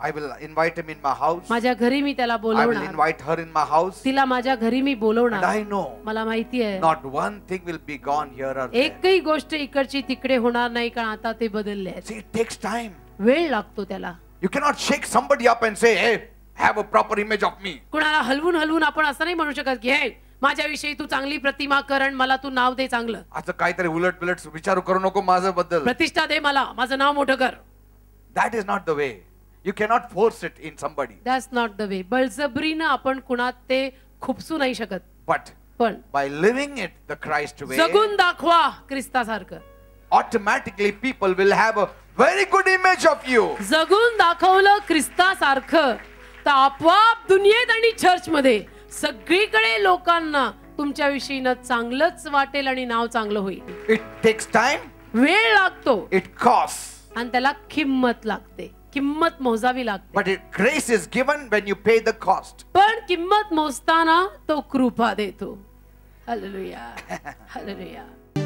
I will invite him in my house. माझ्या घरी मी त्याला I will बोलवणार. invite her in my house. तिला माझ्या घरी मी And बोलवणार. I know मला माहिती आहे not one thing will be gone here or there. एकही गोष्ट इकडची तिकडे होणार नाही कारण आता ते बदलले आहेत. See, it takes time. वेळ लागतो त्याला. You cannot shake somebody up and say, hey, have a proper image of me. कुणाला हलवून हलवून आपण असं नाही म्हणू शकत की हे माझ्याविषयी तू चांगली प्रतिमा कर आणि मला तू नाव दे चांगलं. असं काहीतरी उलट पिलट विचारू करू नको माझ्या बद्दल. प्रतिष्ठा दे मला, माझं नाव मोठं कर. That is not the way. You cannot force it in somebody. That's not the way. बळजबरीनं आपण कुणात ते खुपसू नाही शकत. But पण by living it the Christ way, जगून दाखवा ख्रिस्तासारखं. automatically people will have a very good image of you. जगून दाखवलं ख्रिस्तासारखं तर आपोआप दुनियेत आणि चर्च मध्ये सगळीकडे लोकांना तुमच्याविषयी चांगलंच वाटेल आणि नाव चांगलं होईल. It takes time, वेळ लागतो it costs. आणि त्याला किंमत लागते, किंमत मोजावी लागते. But grace is given when you pay the cost. पण किंमत मोजताना तो कृपा देतो. Hallelujah, hallelujah.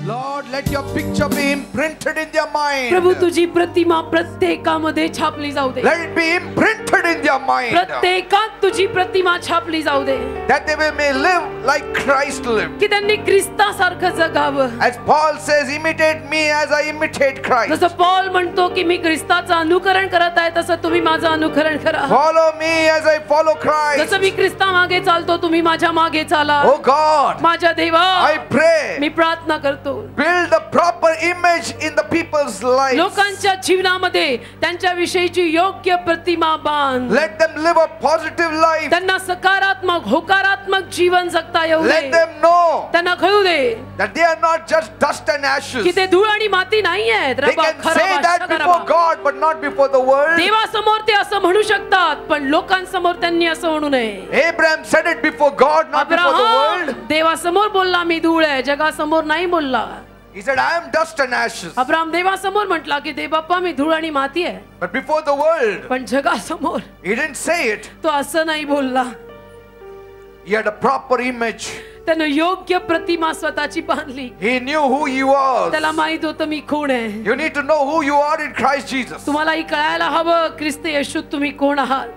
Lord, let your picture be imprinted in their mind. प्रभू तुझी प्रतिमा प्रत्येकामध्ये छापली जाऊ दे. Let it be imprinted in their mind. प्रत्येकात तुझी प्रतिमा छापली जाऊ दे. That they may live like Christ lived. की त्यांनी ख्रिस्तासारखं जगावं. As Paul says, imitate me as I imitate Christ. जसं पौल म्हणतो की मी ख्रिस्ताचं अनुकरण करत आहे तसं तुम्ही माझं अनुकरण करा. Follow me as I follow Christ. जसं मी ख्रिस्ता मागे चालतो तुम्ही माझ्या मागे चाला. Oh God, माझ्या देवा, I pray, मी प्रार्थना करतो. build the proper image in the people's lives. लोकांच्या जीवनामध्ये त्यांच्या विषयीची योग्य प्रतिमा बांध. Let them live a positive life. त्यांना सकारात्मक होकारात्मक जीवन जगता येऊ Let दे. them know त्यांना कळू दे that they are not just dust and ashes. की ते धूळ आणि माती नाही आहेत. They can say that before God, but not before the world. देवासमोर ते असं म्हणू शकतात पण लोकांसमोर त्यांनी असं म्हणू नये. Abraham said it before God, not before the Abraham world. देवासमोर बोलला मी धूळ आहे, जगासमोर नाही बोलला. He said, I am dust and ashes. Abraham देवासमोर म्हटला की देव बाप्पा मी धूळ आणि माती आहे. But before the world, पण जगासमोर he didn't say it. तो असं नाही बोलला. He had a proper image. त्यानं योग्य प्रतिमा स्वतःची बांधली. He knew who he was. त्याला माहित होतं मी कोण आहे. You need to know who you are in Christ Jesus. तुम्हालाही कळायला हवं ख्रिस्त येशूत तुम्ही कोण आहात.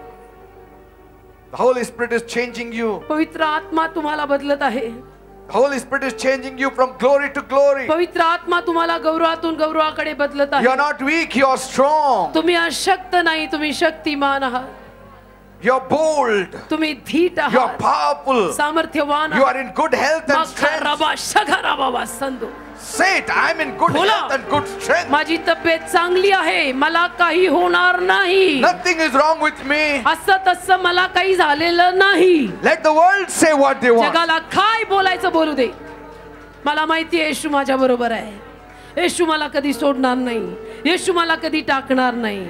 The Holy Spirit is changing you. पवित्र आत्मा तुम्हाला बदलत आहे. The Holy Spirit is changing you from glory to glory. पवित्र आत्मा तुम्हाला गौरवातून गौरवाकडे बदलत You are आहे. not weak, you are strong. तुम्ही अशक्त नाही, तुम्ही शक्तिमान आहात. You are bold. तुम्ही धीट You are आहात, powerful. सामर्थ्यवान You आहात. are in good health and strength. मखराबा शघराबा संदो. Say it, I am in good बोला. health and good strength. माझी तब्येत चांगली आहे, मला काही होणार नाही. Nothing is wrong with me. असं तसं मला काही झालेलं नाही. Let the world say what they want. जगाला काय बोलायचं बोलू दे. मला माहिती आहे येशू माझ्या बरोबर आहे. येशू मला कधी सोडणार नाही. येशू मला कधी टाकणार नाही.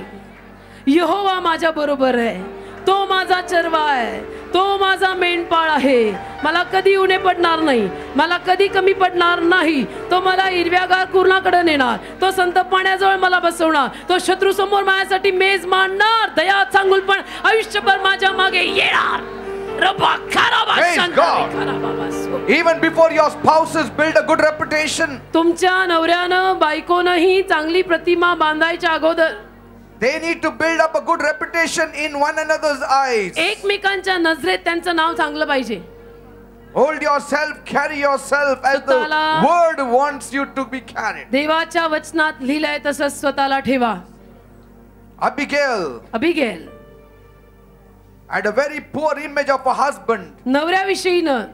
यहोवा माझ्या बरोबर आहे. तो माझा चरवा आहे. तो माझा मेंढपाळ आहे. मला कधी उणे पडणार नाही. मला कधी कमी पडणार नाही. तो मला हिरव्यागार कुरणाकडे नेणार. तो संत पाण्याजवळ मला बसवणार. तो शत्रू समोर माझ्यासाठी मेज मांडणार. दया चांगुलपण आयुष्यभर माझ्या मागे येणार. Praise God. Even before your spouses build a good reputation, तुमच्या नवऱ्यानं बायकोनंही चांगली प्रतिमा बांधायच्या अगोदर they need to build up a good reputation in one another's eyes. एकमेकांच्या नजरेत त्यांचं नाव चांगलं पाहिजे. Hold yourself, carry yourself as the स्वतःला- word wants you to be carried. देवाच्या वचनात लिहिलंय तसंच स्वतःला ठेवा. Abigail Abigail had a very poor image of a husband. नवऱ्याविषयीनं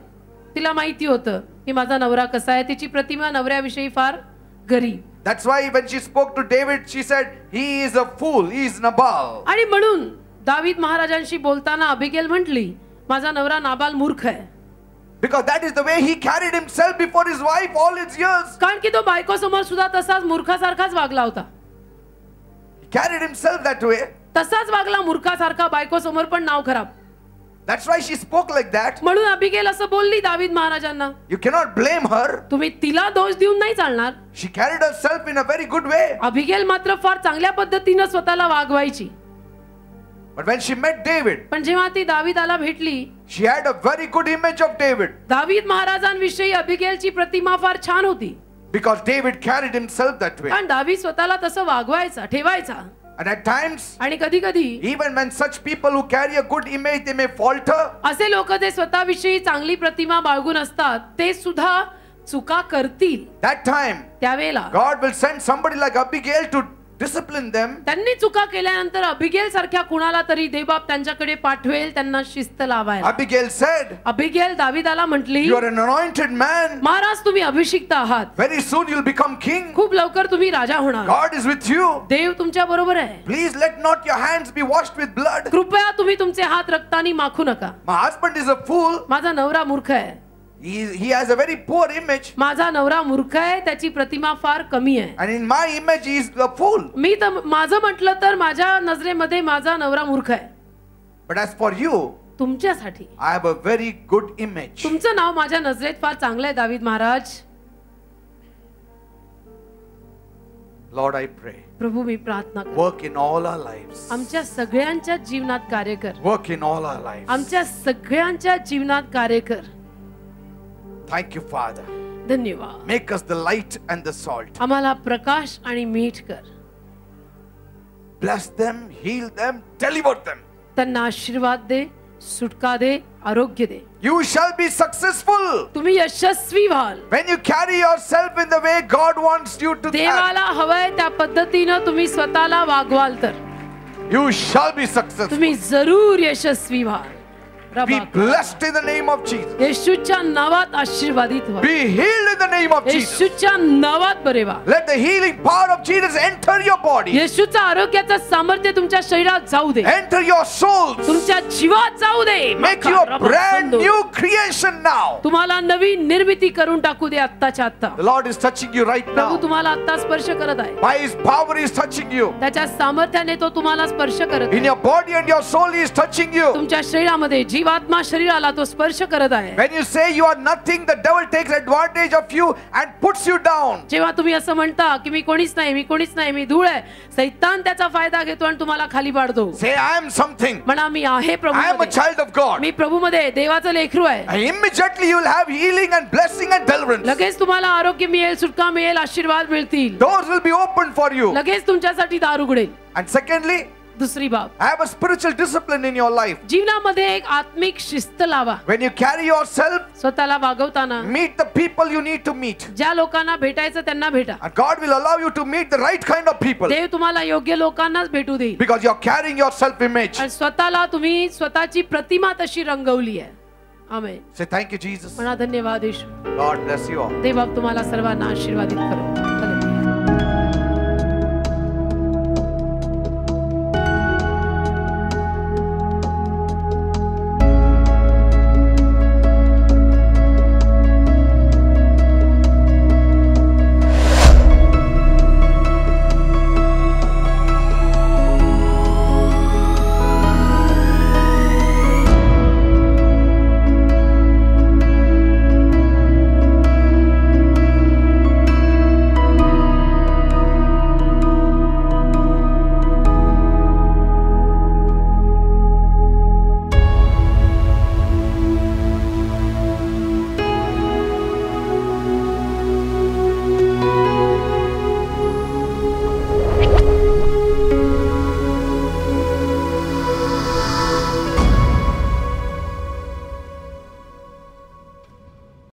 तिला माहिती होतं की माझा नवरा कसा आहे. तिची प्रतिमा नवऱ्याविषयी फार गरीब. That's why when she spoke to David, she said, he is a fool, he is Nabal. आणि म्हणून दावीद महाराजांशी बोलताना अबिगेल म्हटली माझा नवरा नाबाल मूर्ख आहे. Because that is the way he carried himself before his wife all his years. कारण की तो बायको समोर सुद्धा तसाच मूर्खासारखाच वागला होता. He carried himself that way. तसाच वागला मूर्खासारखा बायको समोर पण नाव खराब. That's why she spoke like that. म्हणून अबिगेल असं बोलली दावीद महाराजांना. You cannot blame her. तुम्ही तिला दोष देऊन नाही चालणार. She carried herself in a very good way. Abigail मात्र फार चांगल्या पद्धतीनं स्वतःला वागवायची. But when she met David, पण जेव्हा ती दावीदाला भेटली she had a very good image of David. दावीद महाराजांविषयी अबिगेलची प्रतिमा फार छान होती. Because David carried himself that way. कारण दावीद स्वतःला तसं वागवायचा, ठेवायचा. And at times, आणि कधी कधी even when such people who carry a good image, they may falter. असे लोक जे स्वतःविषयी चांगली प्रतिमा बाळगून असतात ते सुद्धा चुका करतील. That time, त्यावेळेला God will send somebody like Abigail to discipline them. त्यांनी चुका केल्यानंतर अबिगेल सारख्या कुणाला तरी देवबाप त्यांच्याकडे पाठवेल त्यांना शिस्त लावायला. Abigail said, अबिगेल दावीदाला म्हटली you are an anointed man. Maharaj तुम्ही अभिषिक्त आहात. Very soon you'll become king. खूप लवकर तुम्ही राजा होणार. God is with you. देव तुमच्या बरोबर आहे. Please let not your hands be washed with blood. कृपया तुम्ही तुमचे हात रक्तानी माखू नका. My husband is a fool. माझा नवरा मूर्ख आहे. He has a very poor image. माझा नवरा मूर्ख आहे त्याची प्रतिमा फार कमी आहे. And in my image he is a fool. मी तर माझं म्हटलं तर माझ्या नजरेमध्ये माझा नवरा मूर्ख आहे. But as for you, तुमच्यासाठी I have a very good image. तुमचं नाव माझ्या नजरेत फार चांगलं आहे दावीद महाराज. Lord, I pray. प्रभू मी प्रार्थना करतो, Work in all our lives. आमच्या सगळ्यांच्या जीवनात कार्य कर. Work in all our lives. आमच्या सगळ्यांच्या जीवनात कार्य कर. Thank you, Father. धन्यवाद. Make us the light and the salt. आम्हाला प्रकाश आणि मीठ कर. Bless them, heal them, deliver them. त्यांना आशीर्वाद दे, सुटका दे, आरोग्य दे. You shall be successful तुम्ही यशस्वी व्हाल. when you carry yourself in the way God wants you to carry. देवाला हवंय त्या पद्धतीनं तुम्ही स्वतःला वागवाल तर You shall be successful. तुम्ही जरूर यशस्वी व्हाल. Be blessed in the name of Jesus. येशूच्या नावात आशीर्वादित व्हा. Be healed in the name of Jesus. येशूच्या नावात बरे व्हा. Let the healing power of Jesus enter your body. येशूचा आरोग्याचं सामर्थ्य तुमच्या शरीरात जाऊ दे. Enter your souls. तुमच्या जीवात जाऊ दे. Make you a brand new creation now. तुम्हाला नवीन निर्मिती करून टाकू दे आत्ताच्या आत्ता. The Lord is touching you right Prabhu now. तुम्हाला आत्ता स्पर्श करत आहे. By His power He is touching you. त्याच्या सामर्थ्याने तो तुम्हाला स्पर्श करत In आहे. your body and your soul He is touching you. तुमच्या शरीरामध्ये जीवात्मा शरीराला तो स्पर्श करत आहे. When you say you are nothing, the devil takes advantage of you and puts you down. जेव्हा तुम्ही असं म्हणता की मी कोणीच नाही मी धूळ आहे, सैतान त्याचा फायदा घेतो आणि तुम्हाला खाली पाडतो. Say I am something. म्हणा मी आहे प्रभू I am a child of God. मी प्रभूमध्ये देवाचं लेकरू आहे. And immediately you will have healing and blessing and deliverance. लगेच तुम्हाला आरोग्य मिळेल, सुटका मिळेल, आशीर्वाद मिळतील. Doors will be opened for you. लगेच तुमच्यासाठी दार उघडेल. And secondly, दुसरी बाब, have a spiritual discipline in your life. जीवनामध्ये एक आत्मिक शिस्त लावा. When you carry yourself, स्वतःला वागवताना meet the people you need to meet. ज्या लोकांना भेटायचं त्यांना भेटा. And God will allow you to meet the right kind of people. देव तुम्हाला योग्य लोकांनाच भेटू देईल. Because you are carrying your self-image. आणि स्वतःला तुम्ही स्वतःची प्रतिमा तशी रंगवली आहे. आमेन. Say thank you, Jesus. म्हणा धन्यवाद येशू. God bless you all. देव तुम्हाला सर्वांना आशीर्वादित करो.